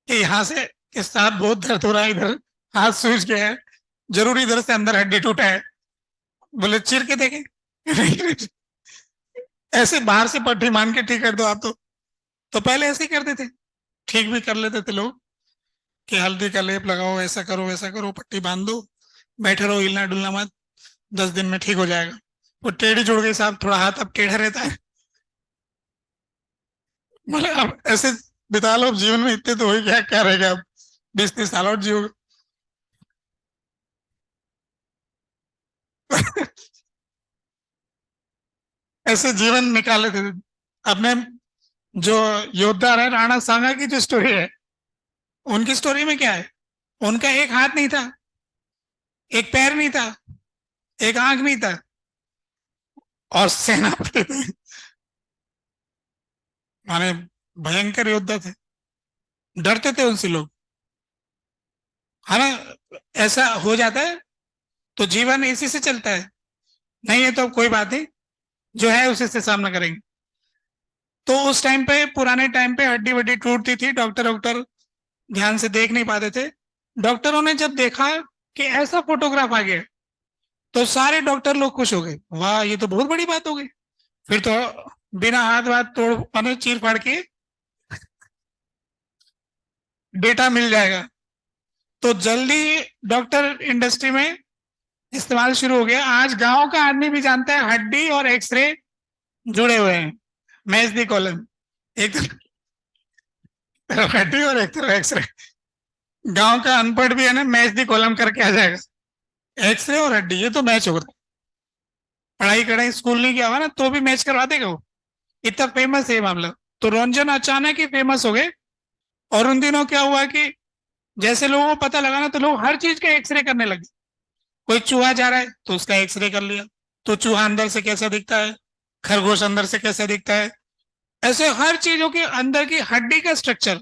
कि यहाँ से इस साथ बहुत दर्द हो रहा है, इधर हाथ सूज गया है, जरूर इधर से अंदर हड्डी टूटा है। बोले चीर के देखें। ऐसे बाहर से पट्टी मान के ठीक कर दो आप तो पहले ऐसे ही करते थे, ठीक भी कर लेते थे लोग कि हल्दी का लेप लगाओ, ऐसा करो वैसा करो, पट्टी बांध दो, बैठे रहो, हिलना डुलना मत, 10 दिन में ठीक हो जाएगा। वो टेढ़ी जोड़ के साहब थोड़ा हाथ अब टेढ़ा रहता है। बोले अब ऐसे बिता लो जीवन में, इतने तो हो ही क्या क्या रहेगा अब, 20-30 साल और जियोगे। ऐसे जीवन निकाले थे अपने। जो योद्धा रहे राणा सांगा की जो स्टोरी है, उनकी स्टोरी में क्या है, उनका एक हाथ नहीं था, एक पैर नहीं था, एक आंख नहीं था, और सेनापति थे, माने भयंकर योद्धा थे, डरते थे उनसे लोग। है ना, ऐसा हो जाता है, तो जीवन इसी से चलता है। नहीं है तो कोई बात नहीं, जो है उसी से सामना करेंगे। तो उस टाइम पे, पुराने टाइम पे हड्डी वड्डी टूटती थी, डॉक्टर डॉक्टर ध्यान से देख नहीं पाते थे। डॉक्टरों ने जब देखा कि ऐसा फोटोग्राफ आ गया, तो सारे डॉक्टर लोग खुश हो गए, वाह ये तो बहुत बड़ी बात हो गई, फिर तो बिना हाथ वाथ तोड़ माने चीर फाड़ के डेटा मिल जाएगा। तो जल्दी डॉक्टर इंडस्ट्री में इस्तेमाल शुरू हो गया। आज गांव का आदमी भी जानता है हड्डी और एक्सरे जुड़े हुए हैं, मैच दी कॉलम, एक तरफ हड्डी और एक तरफ एक्सरे। गांव का अनपढ़ भी है ना, मैच दी कॉलम करके आ जाएगा, एक्सरे और हड्डी ये तो मैच होगा। पढ़ाई कढ़ाई स्कूल नहीं किया हुआ ना, तो भी मैच करवा देगा वो, इतना फेमस है ये मामला। तो रंजन अचानक ही फेमस हो गए। और उन दिनों क्या हुआ कि जैसे लोगों को पता लगा ना, तो लोग हर चीज का एक्सरे करने लगे। कोई चूहा जा रहा है तो उसका एक्सरे कर लिया, तो चूहा अंदर से कैसा दिखता है, खरगोश अंदर से कैसा दिखता है, ऐसे हर चीजों के अंदर की हड्डी का स्ट्रक्चर।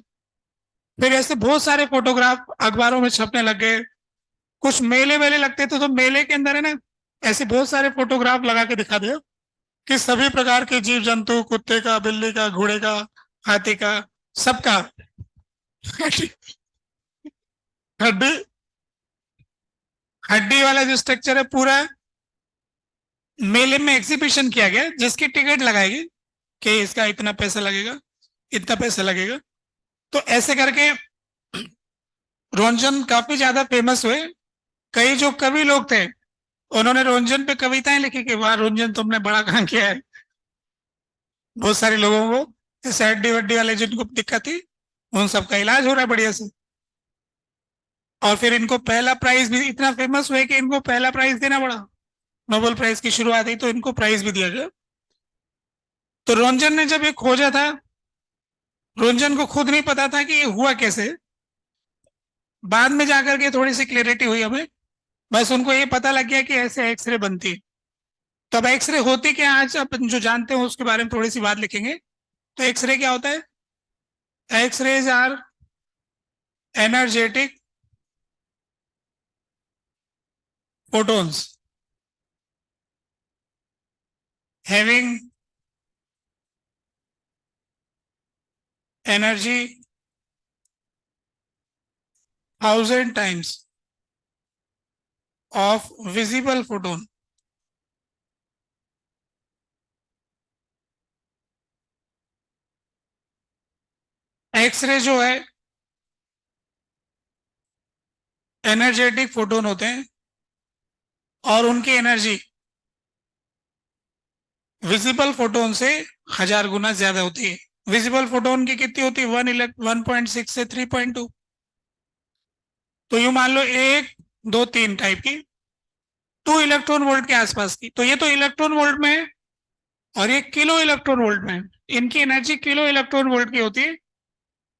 फिर ऐसे बहुत सारे फोटोग्राफ अखबारों में छपने लग गए। कुछ मेले वेले लगते थे, तो मेले के अंदर है ना, ऐसे बहुत सारे फोटोग्राफ लगा के दिखा दिया कि सभी प्रकार के जीव जंतु, कुत्ते का, बिल्ली का, घोड़े का, हाथी का, सबका हड्डी, हड्डी वाला जो स्ट्रक्चर है पूरा मेले में एग्जीबिशन किया गया, जिसकी टिकट लगाएगी कि इसका इतना पैसा लगेगा, इतना पैसा लगेगा। तो ऐसे करके रोंजन काफी ज्यादा फेमस हुए। कई जो कवि लोग थे, उन्होंने रोंजन पे कविताएं लिखी कि वाह रोंजन तुमने बड़ा काम किया है। बहुत सारे लोगों को जैसे हड्डी वड्डी वाले जिनको दिक्कत थी, उन सबका इलाज हो रहा है बढ़िया से। और फिर इनको पहला प्राइज भी, इतना फेमस हुए कि इनको पहला प्राइज देना पड़ा। नोबेल प्राइज की शुरुआत हुई तो इनको प्राइज भी दिया गया। तो रोंजन ने जब ये खोजा था, रोंजन को खुद नहीं पता था कि ये हुआ कैसे। बाद में जाकर के थोड़ी सी क्लियरिटी हुई हमें, बस उनको ये पता लग गया कि ऐसे एक्सरे बनती है। तो अब एक्सरे होती क्या, आज अपन जो जानते हैं उसके बारे में थोड़ी सी बात लिखेंगे। तो एक्सरे क्या होता है? X rays are energetic photons having energy 1000 times of visible photon। X ray जो है एनर्जेटिक फोटोन होते हैं, और उनकी एनर्जी विजिबल फोटोन से 1000 गुना ज्यादा होती है। विजिबल फोटोन की कितनी होती है? 1.6 से 3.2। तो यूं मान लो 1 2 3 टाइप की, 2 इलेक्ट्रॉन वोल्ट के आसपास की। तो ये तो इलेक्ट्रॉन वोल्ट में है, और ये किलो इलेक्ट्रॉन वोल्ट में है। इनकी एनर्जी किलो इलेक्ट्रॉन वोल्ट की होती है,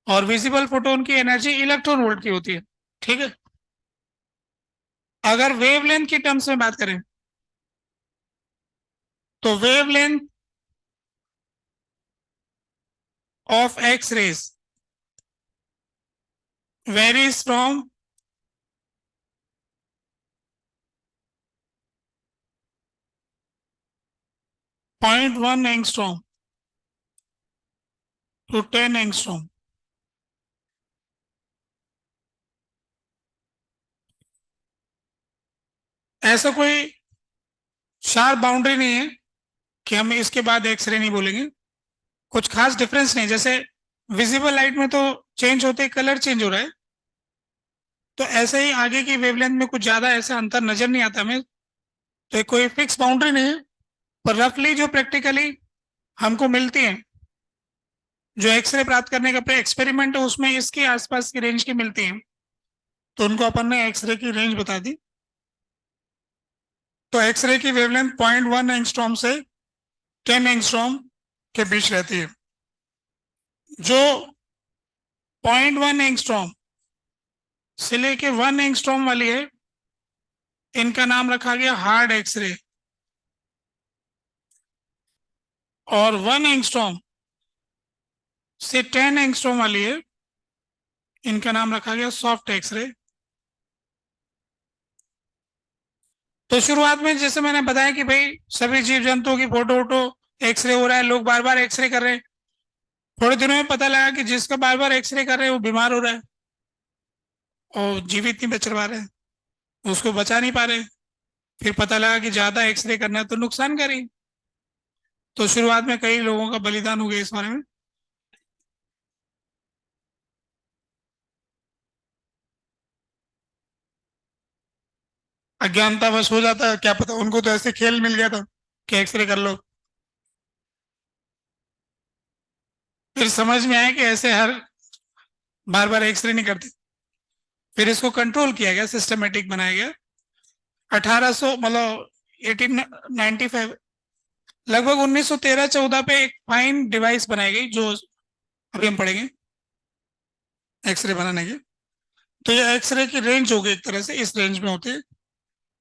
और विजिबल फोटोन की एनर्जी इलेक्ट्रॉन वोल्ट की होती है। ठीक है। अगर वेवलेंथ की टर्म्स में बात करें, तो wavelength of X rays varies from 0.1 angstrom to 10 angstrom. ऐसा कोई शार्प बाउंड्री नहीं है कि हम इसके बाद एक्सरे नहीं बोलेंगे। कुछ खास डिफरेंस नहीं, जैसे विजिबल लाइट में तो चेंज होते कलर चेंज हो रहा है, तो ऐसे ही आगे की वेवलेंथ में कुछ ज्यादा ऐसा अंतर नजर नहीं आता हमें। तो एक कोई फिक्स बाउंड्री नहीं है, पर रफली जो प्रैक्टिकली हमको मिलती है, जो एक्सरे प्राप्त करने का एक्सपेरिमेंट है, उसमें इसके आसपास की रेंज की मिलती है। तो उनको अपन ने एक्सरे की रेंज बता दी। तो एक्सरे की वेवलेंथ 0.1 एंगस्ट्रॉम से 10 एंगस्ट्रॉम के बीच रहती है। जो 0.1 एंगस्ट्रॉम से लेके 1 एंगस्ट्रॉम वाली है, इनका नाम रखा गया हार्ड एक्सरे। और 1 एंगस्ट्रॉम से 10 एंगस्ट्रॉम वाली है, इनका नाम रखा गया सॉफ्ट एक्सरे। तो शुरुआत में जैसे मैंने बताया कि भाई सभी जीव जंतुओं की फोटो वोटो एक्सरे हो रहा है, लोग बार बार एक्सरे कर रहे हैं। थोड़े दिनों में पता लगा कि जिसका बार बार एक्सरे कर रहे हैं वो बीमार हो रहा है और जीवित नहीं बच पा रहे हैं, उसको बचा नहीं पा रहे। फिर पता लगा कि ज्यादा एक्सरे करना तो नुकसान करेगी। तो शुरुआत में कई लोगों का बलिदान हो गया इस बारे में। अज्ञानता बस हो जाता है, क्या पता उनको तो ऐसे खेल मिल गया था कि एक्सरे कर लो। फिर समझ में आया कि ऐसे हर बार बार एक्सरे नहीं करते। फिर इसको कंट्रोल किया गया, सिस्टमेटिक बनाया गया। 1800 मतलब 1895, लगभग 1913-14 पे एक फाइन डिवाइस बनाई गई जो अभी हम पढ़ेंगे, एक्सरे बनाने की। तो ये एक्सरे की रेंज हो गई, एक तरह से इस रेंज में होती है।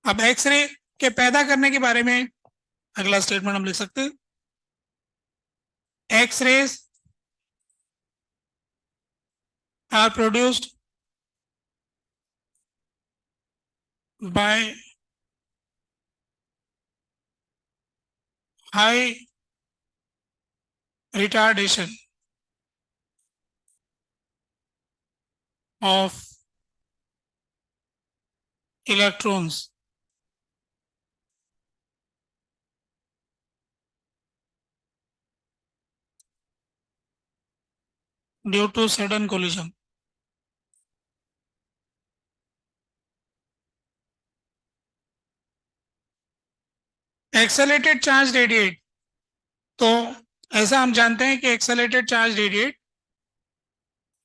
अब एक्सरे के पैदा करने के बारे में अगला स्टेटमेंट हम लिख सकते हैं। X rays are produced by high retardation of electrons due to sudden collision. Accelerated charge radiate. तो ऐसा हम जानते हैं कि एक्सेलेटेड चार्ज रेडिएट,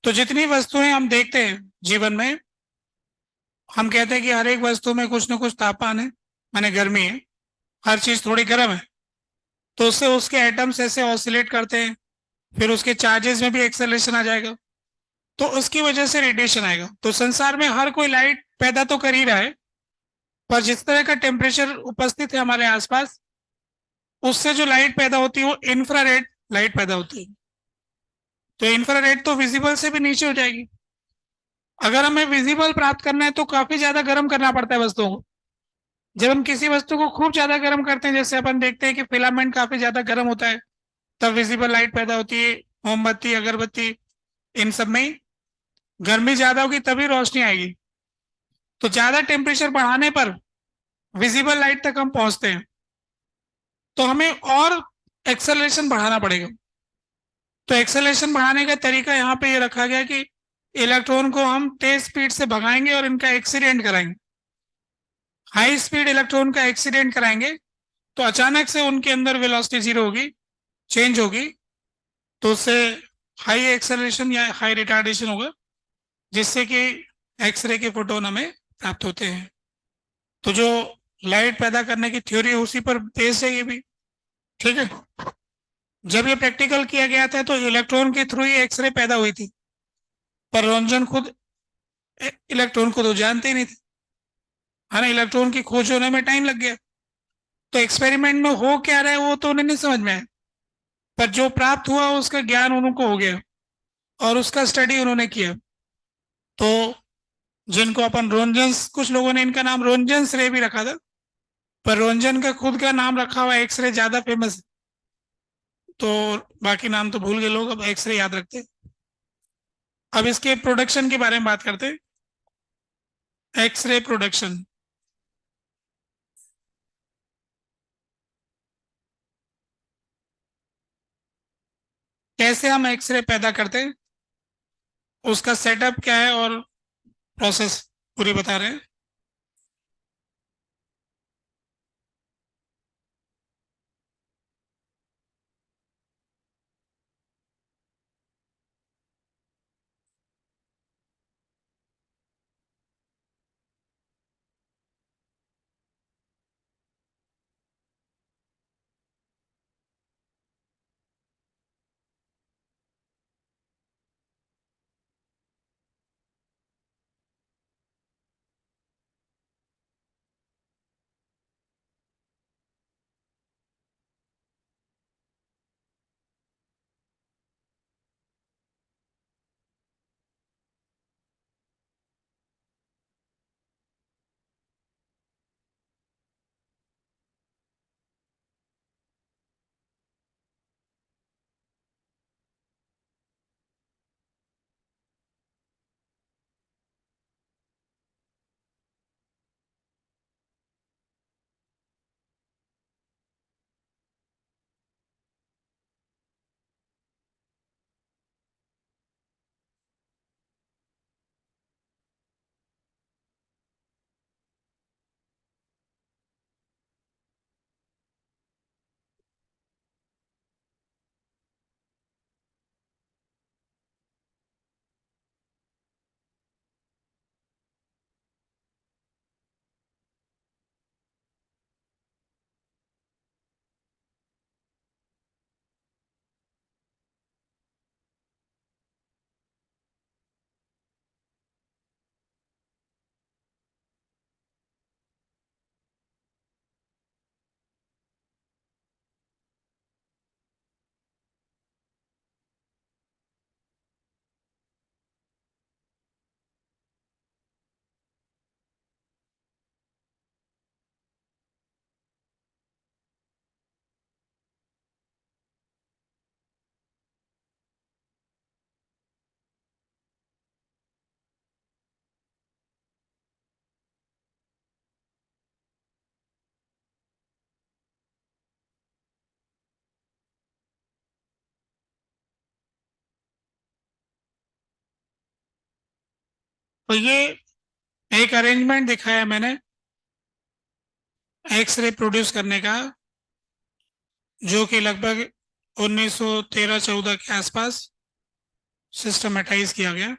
तो जितनी वस्तुएं हम देखते हैं जीवन में, हम कहते हैं कि हर एक वस्तु में कुछ ना कुछ तापमान है, माने गर्मी है, हर चीज थोड़ी गर्म है। तो उससे उसके एटम्स ऐसे ऑसिलेट करते हैं, फिर उसके चार्जेस में भी एक्सेलरेशन आ जाएगा, तो उसकी वजह से रेडिएशन आएगा। तो संसार में हर कोई लाइट पैदा तो कर ही रहा है, पर जिस तरह का टेम्परेचर उपस्थित है हमारे आसपास, उससे जो लाइट पैदा होती है वो इंफ्रारेड लाइट पैदा होती है। तो इंफ्रारेड तो विजिबल से भी नीचे हो जाएगी। अगर हमें विजिबल प्राप्त करना है तो काफी ज्यादा गर्म करना पड़ता है वस्तुओं को। जब हम किसी वस्तु को खूब ज्यादा गर्म करते हैं, जैसे अपन देखते हैं कि फिलामेंट काफी ज्यादा गर्म होता है, तब विजिबल लाइट पैदा होती है। मोमबत्ती, अगरबत्ती, इन सब में गर्मी ज्यादा होगी तभी रोशनी आएगी। तो ज्यादा टेम्परेचर बढ़ाने पर विजिबल लाइट तक हम पहुंचते हैं, तो हमें और एक्सेलरेशन बढ़ाना पड़ेगा। तो एक्सेलरेशन बढ़ाने का तरीका यहाँ पे ये रखा गया कि इलेक्ट्रॉन को हम तेज स्पीड से भगाएंगे और इनका एक्सीडेंट कराएंगे। हाई स्पीड इलेक्ट्रॉन का एक्सीडेंट कराएंगे तो अचानक से उनके अंदर वेलोसिटी जीरो होगी, चेंज होगी। तो उससे हाई एक्सेलरेशन या हाई रिटार्डेशन होगा, जिससे कि एक्सरे के फोटोन हमें प्राप्त होते हैं। तो जो लाइट पैदा करने की थ्योरी है उसी पर बेस्ड है ये भी। ठीक है। जब ये प्रैक्टिकल किया गया था तो इलेक्ट्रॉन के थ्रू ही एक्सरे पैदा हुई थी, पर रोंजन खुद इलेक्ट्रॉन को तो जानते ही नहीं थे, है ना। इलेक्ट्रॉन की खोज होने में टाइम लग गया। तो एक्सपेरिमेंट में हो क्या रहा है वो तो उन्हें नहीं समझ में आया, पर जो प्राप्त हुआ उसका ज्ञान उनको हो गया और उसका स्टडी उन्होंने किया। तो जिनको अपन रोंजन्स, कुछ लोगों ने इनका नाम रोंजन्स रे भी रखा था, पर रोंजन का खुद का नाम रखा हुआ एक्सरे ज्यादा फेमस है, तो बाकी नाम तो भूल गए लोग, अब एक्सरे याद रखते। अब इसके प्रोडक्शन के बारे में बात करते हैं। X ray production. कैसे हम एक्सरे पैदा करते हैं, उसका सेटअप क्या है और प्रोसेस पूरी बता रहे हैं। तो ये एक अरेंजमेंट दिखाया मैंने एक्सरे प्रोड्यूस करने का, जो कि लगभग 1913-14 के आसपास सिस्टमेटाइज किया गया।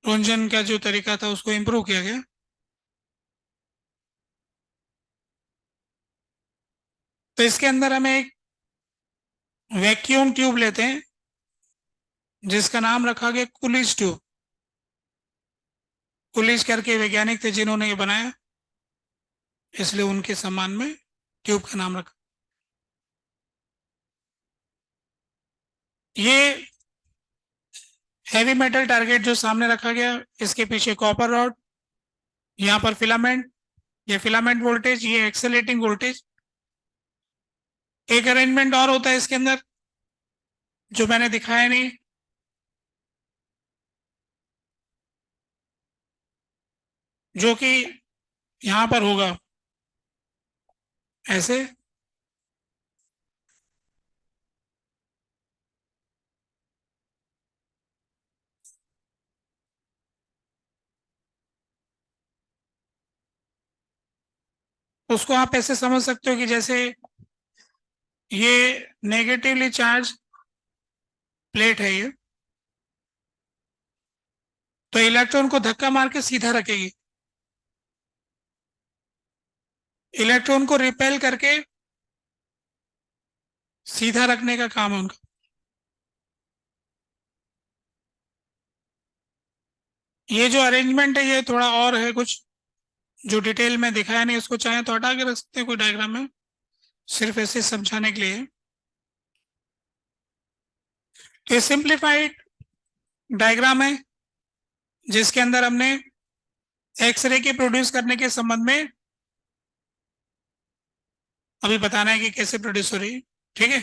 रोंजन का जो तरीका था उसको इम्प्रूव किया गया। तो इसके अंदर हम एक वैक्यूम ट्यूब लेते हैं जिसका नाम रखा गया कुलिज ट्यूब। कुलिज करके वैज्ञानिक थे जिन्होंने ये बनाया, इसलिए उनके सम्मान में ट्यूब का नाम रखा। ये हैवी मेटल टारगेट जो सामने रखा गया, इसके पीछे कॉपर रॉड, यहाँ पर फिलामेंट, ये फिलामेंट वोल्टेज, ये एक्सेलेटिंग वोल्टेज। एक अरेंजमेंट और होता है इसके अंदर जो मैंने दिखाया नहीं, जो कि यहाँ पर होगा ऐसे। उसको आप ऐसे समझ सकते हो कि जैसे ये नेगेटिवली चार्ज प्लेट है ये, तो इलेक्ट्रॉन को धक्का मार के सीधा रखेगी, इलेक्ट्रॉन को रिपेल करके सीधा रखने का काम है उनका। ये जो अरेंजमेंट है ये थोड़ा और है, कुछ जो डिटेल में दिखाया नहीं, उसको चाहे तो हटा के रख सकते हैं कोई डायग्राम में, सिर्फ ऐसे समझाने के लिए। तो ये सिंप्लीफाइड डायग्राम है जिसके अंदर हमने एक्सरे के प्रोड्यूस करने के संबंध में अभी बताना है कि कैसे प्रोड्यूस हो रही है। ठीक है,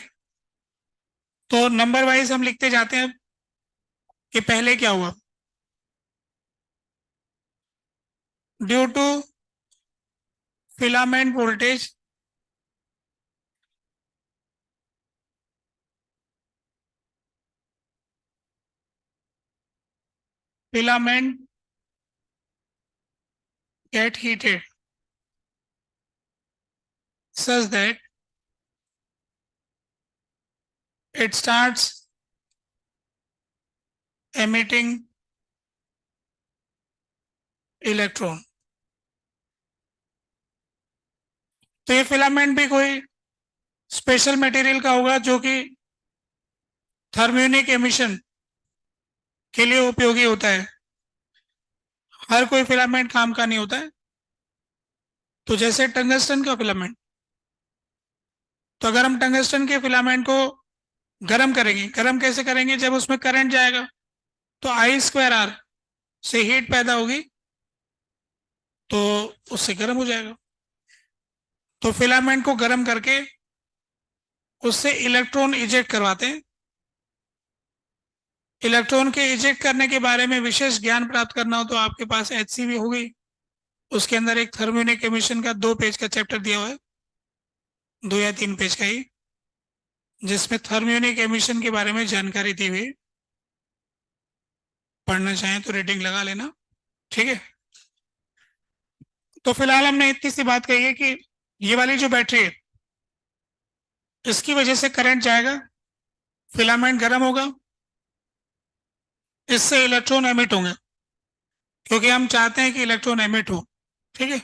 तो नंबर वाइज हम लिखते जाते हैं कि पहले क्या हुआ। Due to filament voltage, filament get heated such that it starts emitting electron। तो ये फिलामेंट भी कोई स्पेशल मटेरियल का होगा जो कि थर्मियोनिक एमिशन के लिए उपयोगी होता है। हर कोई फिलामेंट काम का नहीं होता है। तो जैसे टंगस्टन का फिलामेंट, तो अगर हम टंगस्टन के फिलामेंट को गर्म करेंगे, गर्म कैसे करेंगे, जब उसमें करंट जाएगा तो I²R से हीट पैदा होगी, तो उससे गर्म हो जाएगा। तो फिलामेंट को गर्म करके उससे इलेक्ट्रॉन इजेक्ट करवाते हैं। इलेक्ट्रॉन के इजेक्ट करने के बारे में विशेष ज्ञान प्राप्त करना हो तो आपके पास HCV होगी, उसके अंदर एक थर्मियोनिक एमिशन का 2 पेज का चैप्टर दिया हुआ है, 2 या 3 पेज का ही, जिसमें थर्मियोनिक एमिशन के बारे में जानकारी दी हुई। पढ़ना चाहें तो रेटिंग लगा लेना। ठीक है, तो फिलहाल हमने इतनी सी बात कही है कि ये वाली जो बैटरी है इसकी वजह से करंट जाएगा, फिलामेंट गर्म होगा, इससे इलेक्ट्रॉन एमिट होंगे, क्योंकि हम चाहते हैं कि इलेक्ट्रॉन एमिट हो। ठीक है,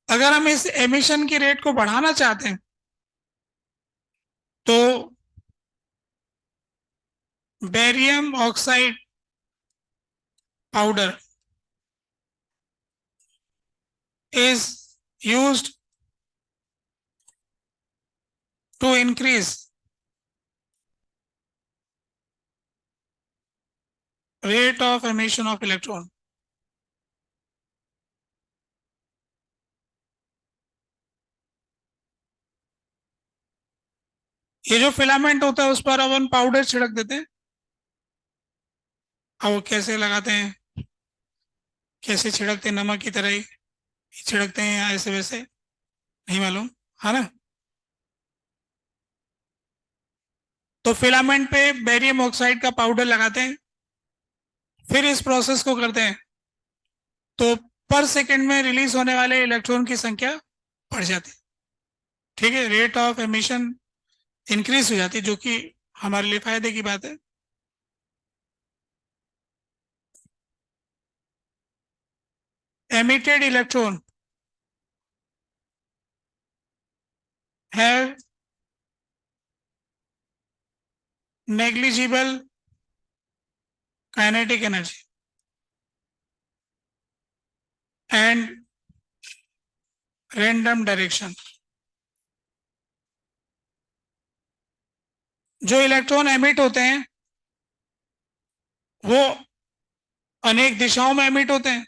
अगर हम इस एमिशन की रेट को बढ़ाना चाहते हैं तो barium oxide powder is used to increase rate of emission of electron। ये जो फिलामेंट होता है उस पर अपन पाउडर छिड़क देते हैं। अब वो कैसे लगाते हैं, कैसे छिड़कते हैं, नमक की तरह ही छिड़कते हैं या ऐसे वैसे, नहीं मालूम, है ना। तो फिलामेंट पे बेरियम ऑक्साइड का पाउडर लगाते हैं, फिर इस प्रोसेस को करते हैं तो पर सेकंड में रिलीज होने वाले इलेक्ट्रॉन की संख्या बढ़ जाती है। ठीक है, रेट ऑफ एमिशन इंक्रीज हो जाती है, जो कि हमारे लिए फायदे की बात है। emitted electron have negligible kinetic energy and random direction। जो इलेक्ट्रॉन एमिट होते हैं वो अनेक दिशाओं में एमिट होते हैं,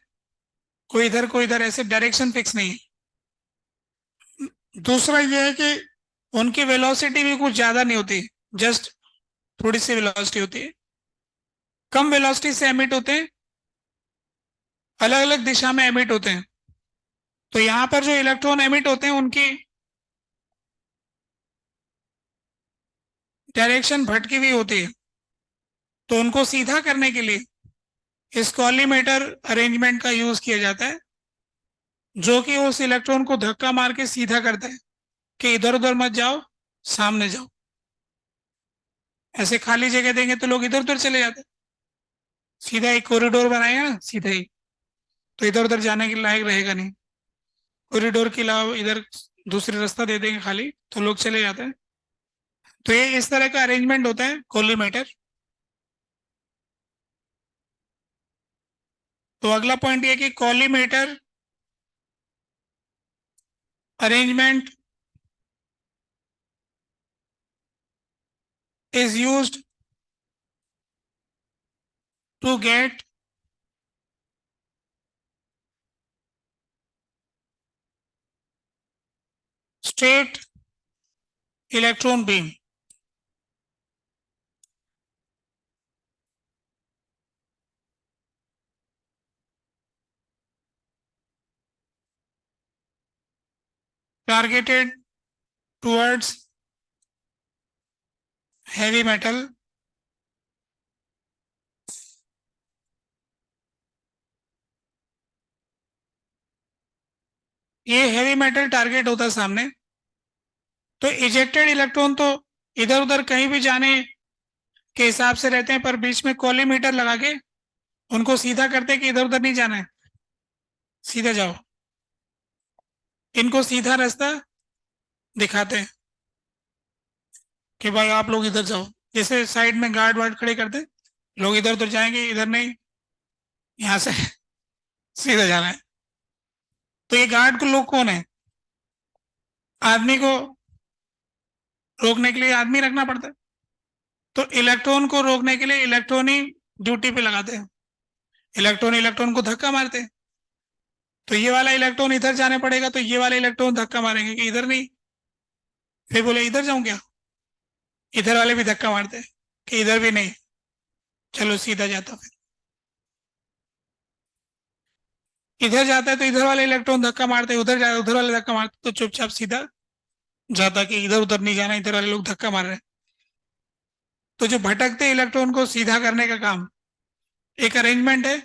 कोई इधर, ऐसे डायरेक्शन फिक्स नहीं है। दूसरा ये है कि उनकी वेलोसिटी भी कुछ ज्यादा नहीं होती, जस्ट थोड़ी सी वेलोसिटी होती है, कम वेलोसिटी से एमिट होते हैं, अलग अलग दिशा में एमिट होते हैं। तो यहां पर जो इलेक्ट्रॉन एमिट होते हैं उनकी डायरेक्शन भटकी हुई होती है, तो उनको सीधा करने के लिए इस कॉलीमेटर अरेंजमेंट का यूज किया जाता है, जो कि उस इलेक्ट्रॉन को धक्का मार के सीधा करता है कि इधर उधर मत जाओ, सामने जाओ। ऐसे खाली जगह देंगे तो लोग इधर उधर चले जाते हैं। सीधा एक कॉरिडोर बनाएगा ना, सीधा ही, तो इधर उधर जाने के लायक रहेगा नहीं। कॉरिडोर के अलावा इधर दूसरे रास्ता दे देंगे खाली, तो लोग चले जाते हैं। तो ये इस तरह का अरेंजमेंट होता है कॉलीमेटर। तो अगला पॉइंट ये कि collimator arrangement is used to get straight electron beam। targeted towards heavy metal ये हेवी मेटल टारगेट होता है सामने। तो इजेक्टेड इलेक्ट्रॉन तो इधर उधर कहीं भी जाने के हिसाब से रहते हैं, पर बीच में कॉलीमीटर लगा के उनको सीधा करते हैं कि इधर उधर नहीं जाना है, सीधे जाओ। इनको सीधा रास्ता दिखाते हैं कि भाई आप लोग इधर जाओ। जैसे साइड में गार्ड वार्ड खड़े करते हैं, लोग इधर उधर जाएंगे, इधर नहीं, यहाँ से सीधा जाना है। तो ये गार्ड को लोग कौन है? आदमी को रोकने के लिए आदमी रखना पड़ता है। तो इलेक्ट्रॉन को रोकने के लिए इलेक्ट्रॉन ही ड्यूटी पे लगाते हैं। इलेक्ट्रॉन इलेक्ट्रॉन को धक्का मारते हैं, तो ये वाला इलेक्ट्रॉन इधर जाने पड़ेगा, तो ये वाले इलेक्ट्रॉन धक्का मारेंगे कि इधर नहीं। फिर बोले इधर जाऊं क्या, इधर वाले भी धक्का मारते हैं कि इधर भी नहीं, चलो सीधा जाता। फिर इधर जाता है तो इधर वाले इलेक्ट्रॉन धक्का मारते, उधर जाए उधर वाले धक्का मारते, तो चुपचाप सीधा जाता कि इधर उधर नहीं जाना, इधर वाले लोग धक्का मार रहे हैं। तो जो भटकते इलेक्ट्रॉन को सीधा करने का काम एक अरेंजमेंट है,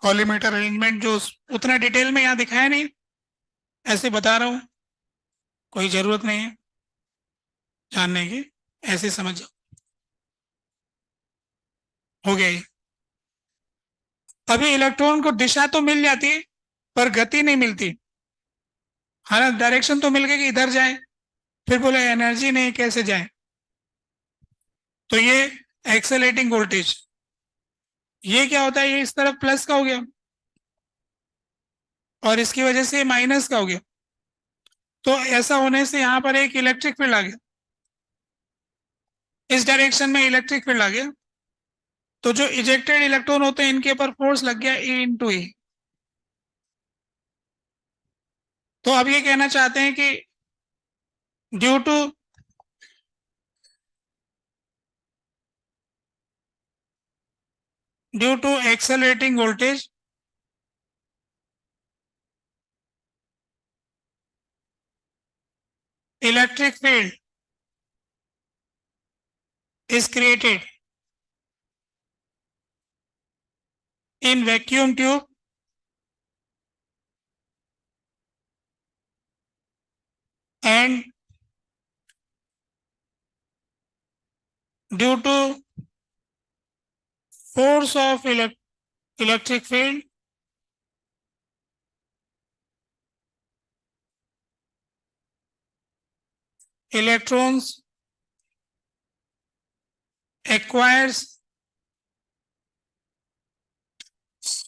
कॉलीमेटर अरेंजमेंट, जो उतना डिटेल में यहाँ दिखाया नहीं, ऐसे बता रहा हूँ, कोई जरूरत नहीं है जानने की, ऐसे समझ जाओ। हो गया ये। अभी इलेक्ट्रॉन को दिशा तो मिल जाती है पर गति नहीं मिलती। हाँ, डायरेक्शन तो मिल गई कि इधर जाए, फिर बोले एनर्जी नहीं, कैसे जाए। तो ये एक्सेलेटिंग वोल्टेज, ये क्या होता है, ये इस तरफ प्लस का हो गया और इसकी वजह से माइनस का हो गया। तो ऐसा होने से यहाँ पर एक इलेक्ट्रिक फील्ड आ गया, इस डायरेक्शन में इलेक्ट्रिक फील्ड आ गया। तो जो इजेक्टेड इलेक्ट्रॉन होते हैं इनके ऊपर फोर्स लग गया E इंटू ई। तो अब ये कहना चाहते हैं कि due to accelerating voltage electric field is created in vacuum tube and due to force of electric field, electrons acquires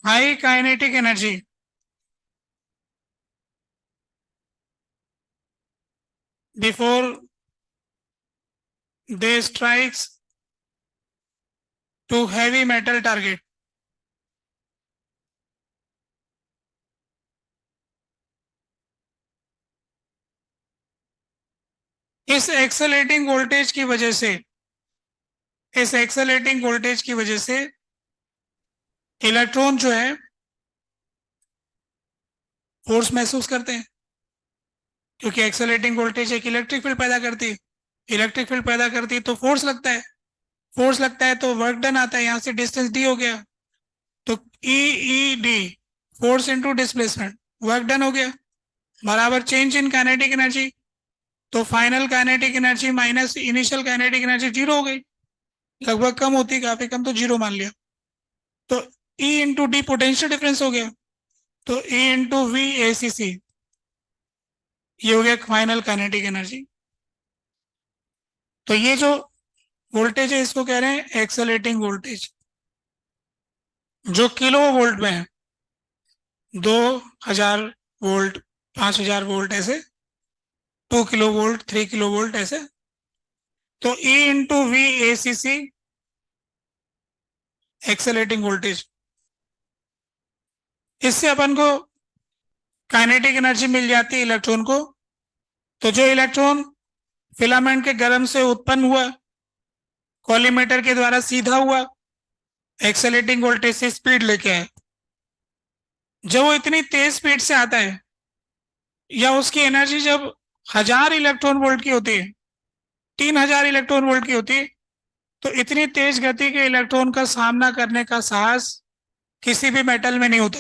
high kinetic energy before they strikes to heavy metal target. इस एक्सेलेटिंग वोल्टेज की वजह से इलेक्ट्रॉन जो है फोर्स महसूस करते हैं, क्योंकि एक्सेलेटिंग वोल्टेज एक इलेक्ट्रिक फील्ड पैदा करती है। इलेक्ट्रिक फील्ड पैदा करती है तो फोर्स लगता है, फोर्स लगता है तो वर्क डन आता है। यहां से डिस्टेंस डी हो गया, तो E D force into displacement, work done हो गया, बराबर चेंज इन काइनेटिक एनर्जी। तो final kinetic energy minus initial kinetic energy zero हो गई, लगभग कम होती, काफी कम, तो जीरो मान लिया। तो E into D potential difference हो गया, तो E into V A C सी, ये हो गया फाइनल काइनेटिक एनर्जी। तो ये जो वोल्टेज है इसको कह रहे हैं एक्सेलेटिंग वोल्टेज, जो किलो वोल्ट में है। 2000 वोल्ट, 5000 वोल्ट, ऐसे 2 किलो वोल्ट, 3 किलो वोल्ट, ऐसे। तो E into V A C C accelerating voltage, इससे अपन को काइनेटिक एनर्जी मिल जाती है इलेक्ट्रॉन को। तो जो इलेक्ट्रॉन फिलामेंट के गर्म से उत्पन्न हुआ, कॉलीमेटर के द्वारा सीधा हुआ, एक्सेलेटिंग वोल्टेज से स्पीड लेके आए, जब वो इतनी तेज स्पीड से आता है, या उसकी एनर्जी जब 1000 इलेक्ट्रॉन वोल्ट की होती है, 3000 इलेक्ट्रॉन वोल्ट की होती है, तो इतनी तेज गति के इलेक्ट्रॉन का सामना करने का साहस किसी भी मेटल में नहीं होता।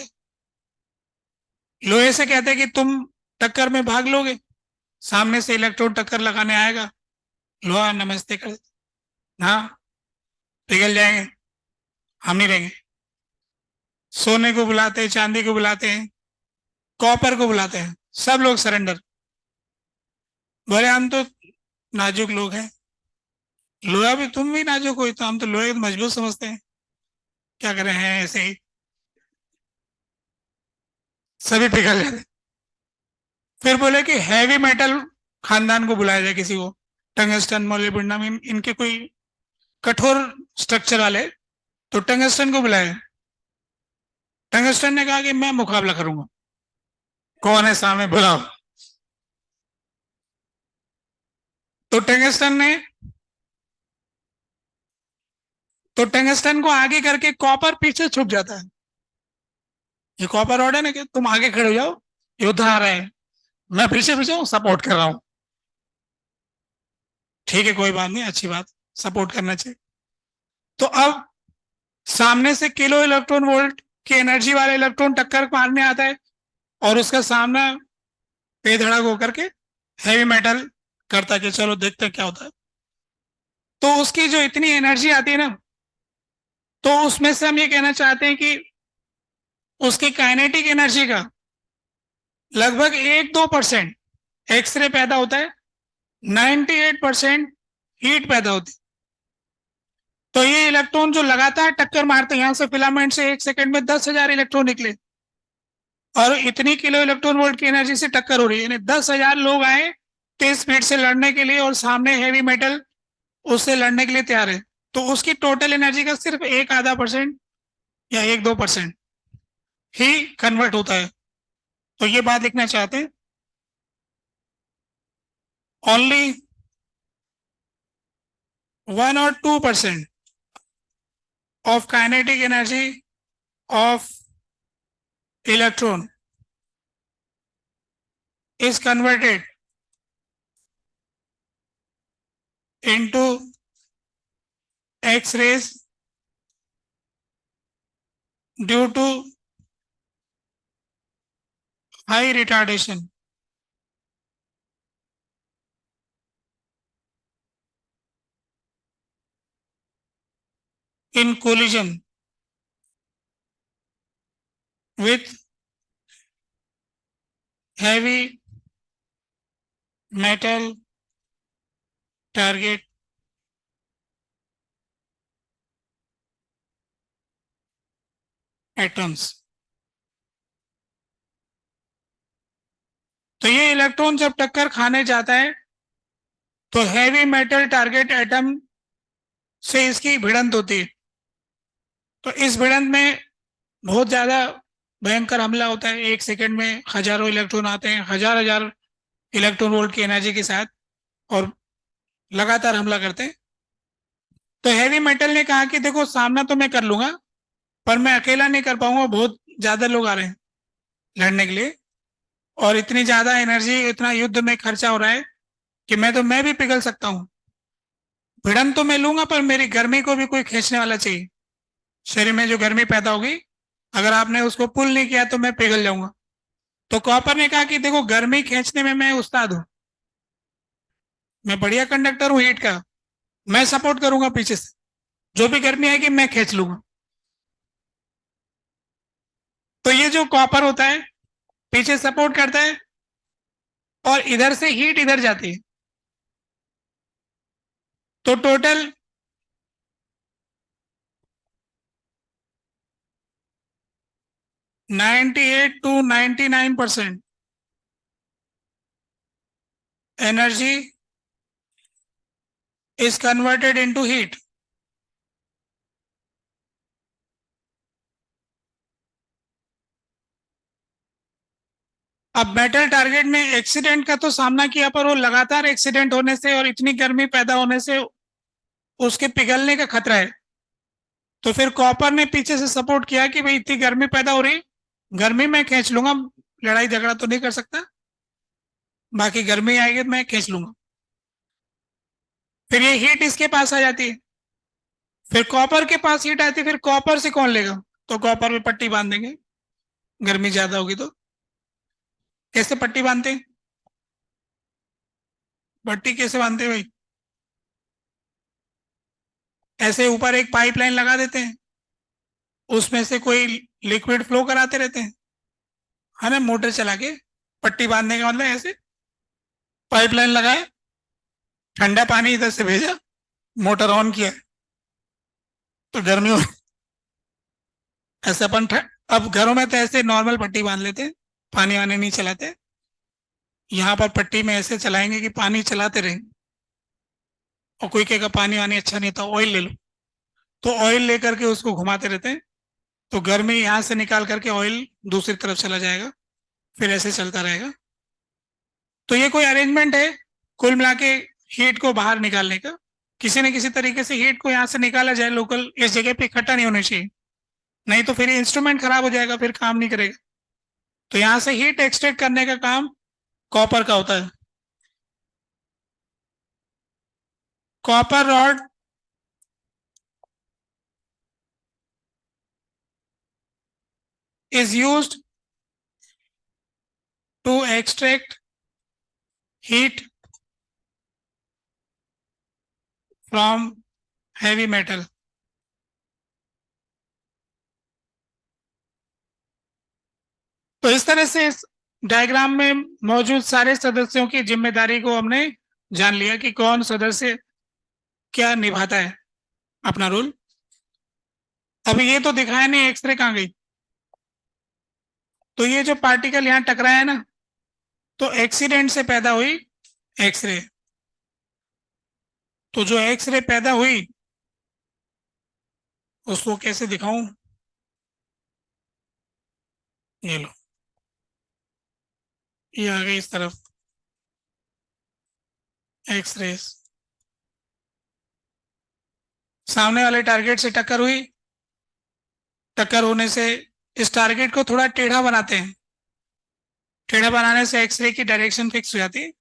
लोहे से कहते हैं कि तुम टक्कर में भाग लोगे, सामने से इलेक्ट्रॉन टक्कर लगाने आएगा, लोहा नमस्ते कर, हाँ पिघल जाएंगे, हम नहीं रहेंगे। सोने को बुलाते हैं, चांदी को बुलाते हैं, कॉपर को बुलाते हैं, सब लोग सरेंडर, बोले हम तो नाजुक लोग हैं। लोहा भी, तुम भी नाजुक हो, तो हम तो लोहे को मजबूत समझते हैं, क्या करें हैं ऐसे ही, सभी पिघल जाते। फिर बोले कि हैवी मेटल खानदान को बुलाया जाए, किसी को, टंगस्टन, मोलिब्डेनम, इनके कोई कठोर स्ट्रक्चर वाले, तो टंगस्टन को बुलाया। टंगस्टन ने कहा कि मैं मुकाबला करूंगा, कौन है सामने, बुलाओ। तो टंगस्टन को आगे करके कॉपर पीछे छुप जाता है। ये कॉपर ऑर्डर है ना कि तुम आगे खड़े हो जाओ, योद्धा आ रहा है, मैं पीछे पीछे हूं, सपोर्ट कर रहा हूं। ठीक है, कोई बात नहीं, अच्छी बात, सपोर्ट करना चाहिए। तो अब सामने से किलो इलेक्ट्रॉन वोल्ट की एनर्जी वाला इलेक्ट्रॉन टक्कर मारने आता है, और उसका सामना बेधड़क होकर के हैवी मेटल करता है कि चलो देखते हैं क्या होता है। तो उसकी जो इतनी एनर्जी आती है ना, तो उसमें से हम ये कहना चाहते हैं कि उसकी काइनेटिक एनर्जी का लगभग 1-2% एक्सरे पैदा होता है, 98% हीट पैदा होती है। तो ये इलेक्ट्रॉन जो लगातार टक्कर मारते हैं, यहां से फिलामेंट से 1 सेकंड में 10,000 इलेक्ट्रॉन निकले, और इतनी किलो इलेक्ट्रॉन वोल्ट की एनर्जी से टक्कर हो रही है, यानी 10,000 लोग आए तेज स्पीड से लड़ने के लिए, और सामने हैवी मेटल उससे लड़ने के लिए तैयार है। तो उसकी टोटल एनर्जी का सिर्फ 1-आधा% या 1-2% ही कन्वर्ट होता है। तो ये बात लिखना चाहते हैं, only 1 or 2% of kinetic energy of electron is converted into X-rays due to high retardation in collision with heavy metal target atoms। तो ये इलेक्ट्रॉन जब टक्कर खाने जाता है तो हैवी मेटल टारगेट एटम से इसकी भिड़ंत होती है। तो इस भिड़ंत में बहुत ज्यादा भयंकर हमला होता है। एक सेकंड में हजारों इलेक्ट्रॉन आते हैं, हजार हजार इलेक्ट्रॉन वोल्ट की एनर्जी के साथ, और लगातार हमला करते हैं। तो हैवी मेटल ने कहा कि देखो, सामना तो मैं कर लूंगा पर मैं अकेला नहीं कर पाऊंगा, बहुत ज्यादा लोग आ रहे हैं लड़ने के लिए, और इतनी ज्यादा एनर्जी, इतना युद्ध में खर्चा हो रहा है कि मैं भी पिघल सकता हूँ। भिड़ंत तो मैं लूंगा पर मेरी गर्मी को भी कोई खींचने वाला चाहिए। शरीर में जो गर्मी पैदा होगी, अगर आपने उसको पुल नहीं किया तो मैं पिघल जाऊंगा। तो कॉपर ने कहा कि देखो, गर्मी खींचने में मैं उस्ताद हूं, मैं बढ़िया कंडक्टर हूं हीट का, मैं सपोर्ट करूंगा पीछे से, जो भी गर्मी आएगी मैं खींच लूंगा। तो ये जो कॉपर होता है पीछे सपोर्ट करता है और इधर से हीट इधर जाती है। तो total 98 to 99% energy is converted into heat. अब मेटल टारगेट में एक्सीडेंट का तो सामना किया, पर वो लगातार एक्सीडेंट होने से और इतनी गर्मी पैदा होने से उसके पिघलने का खतरा है। तो फिर कॉपर ने पीछे से सपोर्ट किया कि भाई, इतनी गर्मी पैदा हो रही, गर्मी मैं खींच लूंगा, लड़ाई झगड़ा तो नहीं कर सकता, बाकी गर्मी आएगी मैं खींच लूंगा। फिर ये हीट इसके पास आ जाती है, फिर कॉपर के पास हीट आती है, फिर कॉपर से कौन लेगा? तो कॉपर में पट्टी बांध देंगे, गर्मी ज्यादा होगी तो। कैसे पट्टी बांधते हैं? पट्टी कैसे बांधते हैं भाई? ऐसे ऊपर एक पाइपलाइन लगा देते हैं, उसमें से कोई लिक्विड फ्लो कराते रहते हैं, है ना, मोटर चला के। पट्टी बांधने का मतलब ऐसे पाइपलाइन लगाए, ठंडा पानी इधर से भेजा, मोटर ऑन किया, तो गर्मी हो। ऐसे अपन अब घरों में तो ऐसे नॉर्मल पट्टी बांध लेते हैं, पानी वानी नहीं चलाते। यहाँ पर पट्टी में ऐसे चलाएंगे कि पानी चलाते रहेंगे। और कोई कहेगा पानी वानी अच्छा नहीं था, ऑयल ले लो, तो ऑयल लेकर के उसको घुमाते रहते हैं, तो गर्मी यहाँ से निकाल करके ऑयल दूसरी तरफ चला जाएगा, फिर ऐसे चलता रहेगा। तो ये कोई अरेंजमेंट है कुल मिला के हीट को बाहर निकालने का। किसी न किसी तरीके से हीट को यहाँ से निकाला जाए, लोकल इस जगह पे इकट्ठा नहीं होना चाहिए, नहीं तो फिर इंस्ट्रूमेंट खराब हो जाएगा, फिर काम नहीं करेगा। तो यहाँ से हीट एक्सट्रैक्ट करने का काम कॉपर का होता है। Copper rod is used to extract heat from heavy metal। तो इस तरह से इस डायग्राम में मौजूद सारे सदस्यों की जिम्मेदारी को हमने जान लिया कि कौन सदस्य क्या निभाता है अपना रोल। अभी ये तो दिखाया नहीं एक्सरे कहाँ गई। तो ये जो पार्टिकल यहाँ टकराया है ना, तो एक्सीडेंट से पैदा हुई एक्सरे। तो जो एक्सरे पैदा हुई उसको कैसे दिखाऊं? ये लो, ये आ गई इस तरफ एक्सरेस। सामने वाले टारगेट से टक्कर हुई, टक्कर होने से इस टारगेट को थोड़ा टेढ़ा बनाते हैं, टेढ़ा बनाने से एक्सरे की डायरेक्शन फिक्स हो जाती है।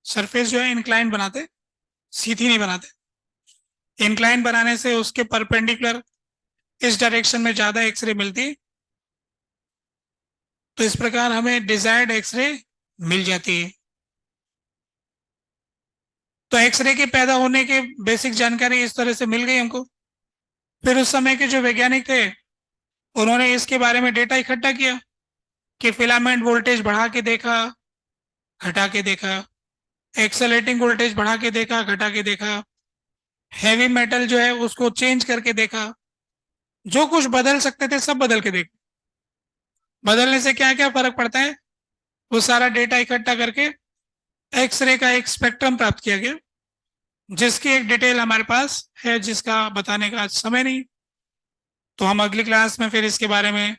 सरफेस जो है इंक्लाइन बनाते, सीधी नहीं बनाते। इंक्लाइन बनाने से उसके परपेंडिकुलर इस डायरेक्शन में ज्यादा एक्सरे मिलती, तो इस प्रकार हमें डिजायर्ड एक्सरे मिल जाती है। तो एक्सरे के पैदा होने के बेसिक जानकारी इस तरह से मिल गई हमको। फिर उस समय के जो वैज्ञानिक थे उन्होंने इसके बारे में डेटा इकट्ठा किया कि फिलामेंट वोल्टेज बढ़ा के देखा, घटा के देखा, एक्सेलेटिंग वोल्टेज बढ़ा के देखा, घटा के देखा, हैवी मेटल जो है उसको चेंज करके देखा, जो कुछ बदल सकते थे सब बदल के देखा। बदलने से क्या क्या फर्क पड़ता है वो सारा डेटा इकट्ठा करके एक्सरे का एक स्पेक्ट्रम प्राप्त किया गया, जिसकी एक डिटेल हमारे पास है जिसका बताने का आज समय नहीं। तो हम अगली क्लास में फिर इसके बारे में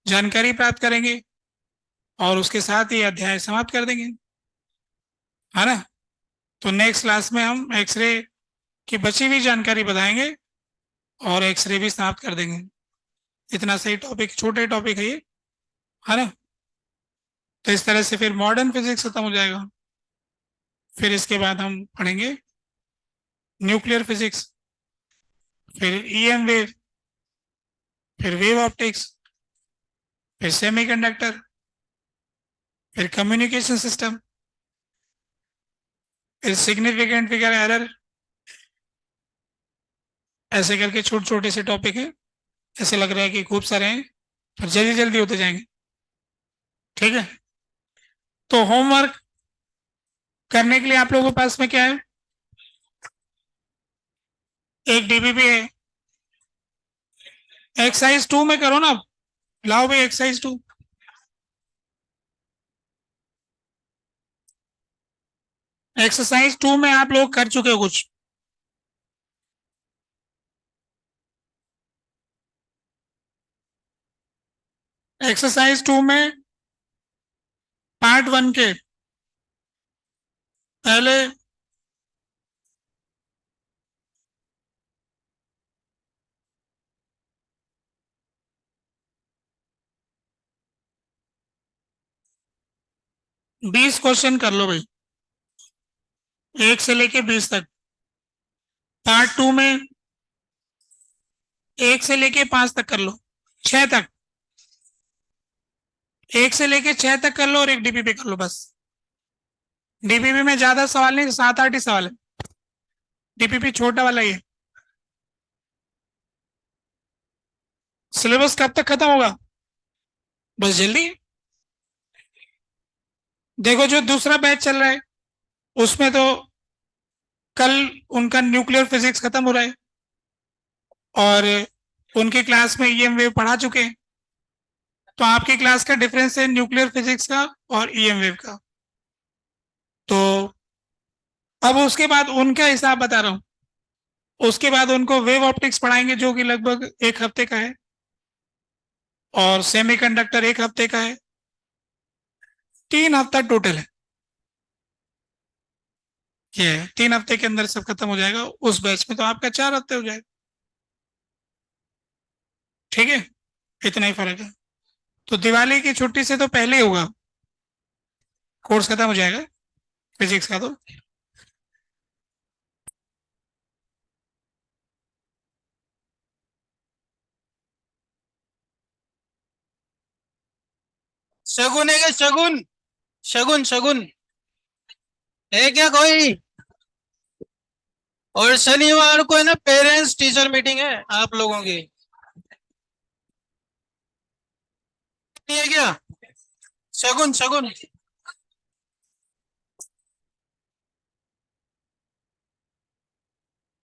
जानकारी प्राप्त करेंगे और उसके साथ ही अध्याय समाप्त कर देंगे, है ना। तो नेक्स्ट क्लास में हम एक्सरे की बची हुई जानकारी बताएंगे और एक्सरे भी समाप्त कर देंगे। इतना सही टॉपिक, छोटे टॉपिक है ये, है ना। तो इस तरह से फिर मॉडर्न फिजिक्स खत्म हो जाएगा। फिर इसके बाद हम पढ़ेंगे न्यूक्लियर फिजिक्स, फिर ईएम वेव, फिर वेव ऑप्टिक्स, फिर सेमीकंडक्टर, फिर कम्युनिकेशन सिस्टम, फिर सिग्निफिकेंट फिगर एरर। ऐसे करके छोटे छोटे से टॉपिक है, ऐसे लग रहा है कि खूब सारे हैं पर जल्दी जल्दी होते जाएंगे। ठीक है। तो होमवर्क करने के लिए आप लोगों के पास में क्या है, एक डीबीपी है। एक्सरसाइज 2 में करो ना, लाओ भाई एक्सरसाइज 2। एक्सरसाइज 2 में आप लोग कर चुके हो कुछ? एक्सरसाइज 2 में पार्ट 1 के पहले बीस क्वेश्चन कर लो भाई, 1 से लेके 20 तक। पार्ट 2 में 1 से लेके 5 तक कर लो, 6 तक। 1 से लेके 6 तक कर लो और एक डीपीपी कर लो बस। डीपीपी में ज्यादा सवाल नहीं, 7-8 ही सवाल है। डीपीपी छोटा वाला ही है। सिलेबस कब तक खत्म होगा? बस जल्दी। देखो जो दूसरा बैच चल रहा है उसमें तो कल उनका न्यूक्लियर फिजिक्स खत्म हो रहा है और उनकी क्लास में ईएम वेव पढ़ा चुके हैं। तो आपकी क्लास का डिफरेंस है न्यूक्लियर फिजिक्स का और ईएम वेव का। तो अब उसके बाद उनका हिसाब बता रहा हूँ। उसके बाद उनको वेव ऑप्टिक्स पढ़ाएंगे जो कि लगभग 1 हफ्ते का है, और सेमीकंडक्टर 1 हफ्ते का है। 3 हफ्ता टोटल है ये, 3 हफ्ते के अंदर सब खत्म हो जाएगा। उस बैच में तो आपका 4 हफ्ते हो जाएगा। ठीक है, इतना ही फर्क है। तो दिवाली की छुट्टी से तो पहले ही होगा, कोर्स खत्म हो जाएगा फिजिक्स का। तो शगुन है क्या? शगुन, शगुन, शगुन है क्या कोई? और शनिवार को है ना पेरेंट्स टीचर मीटिंग है आप लोगों की, नहीं है क्या? शगुन, शगुन।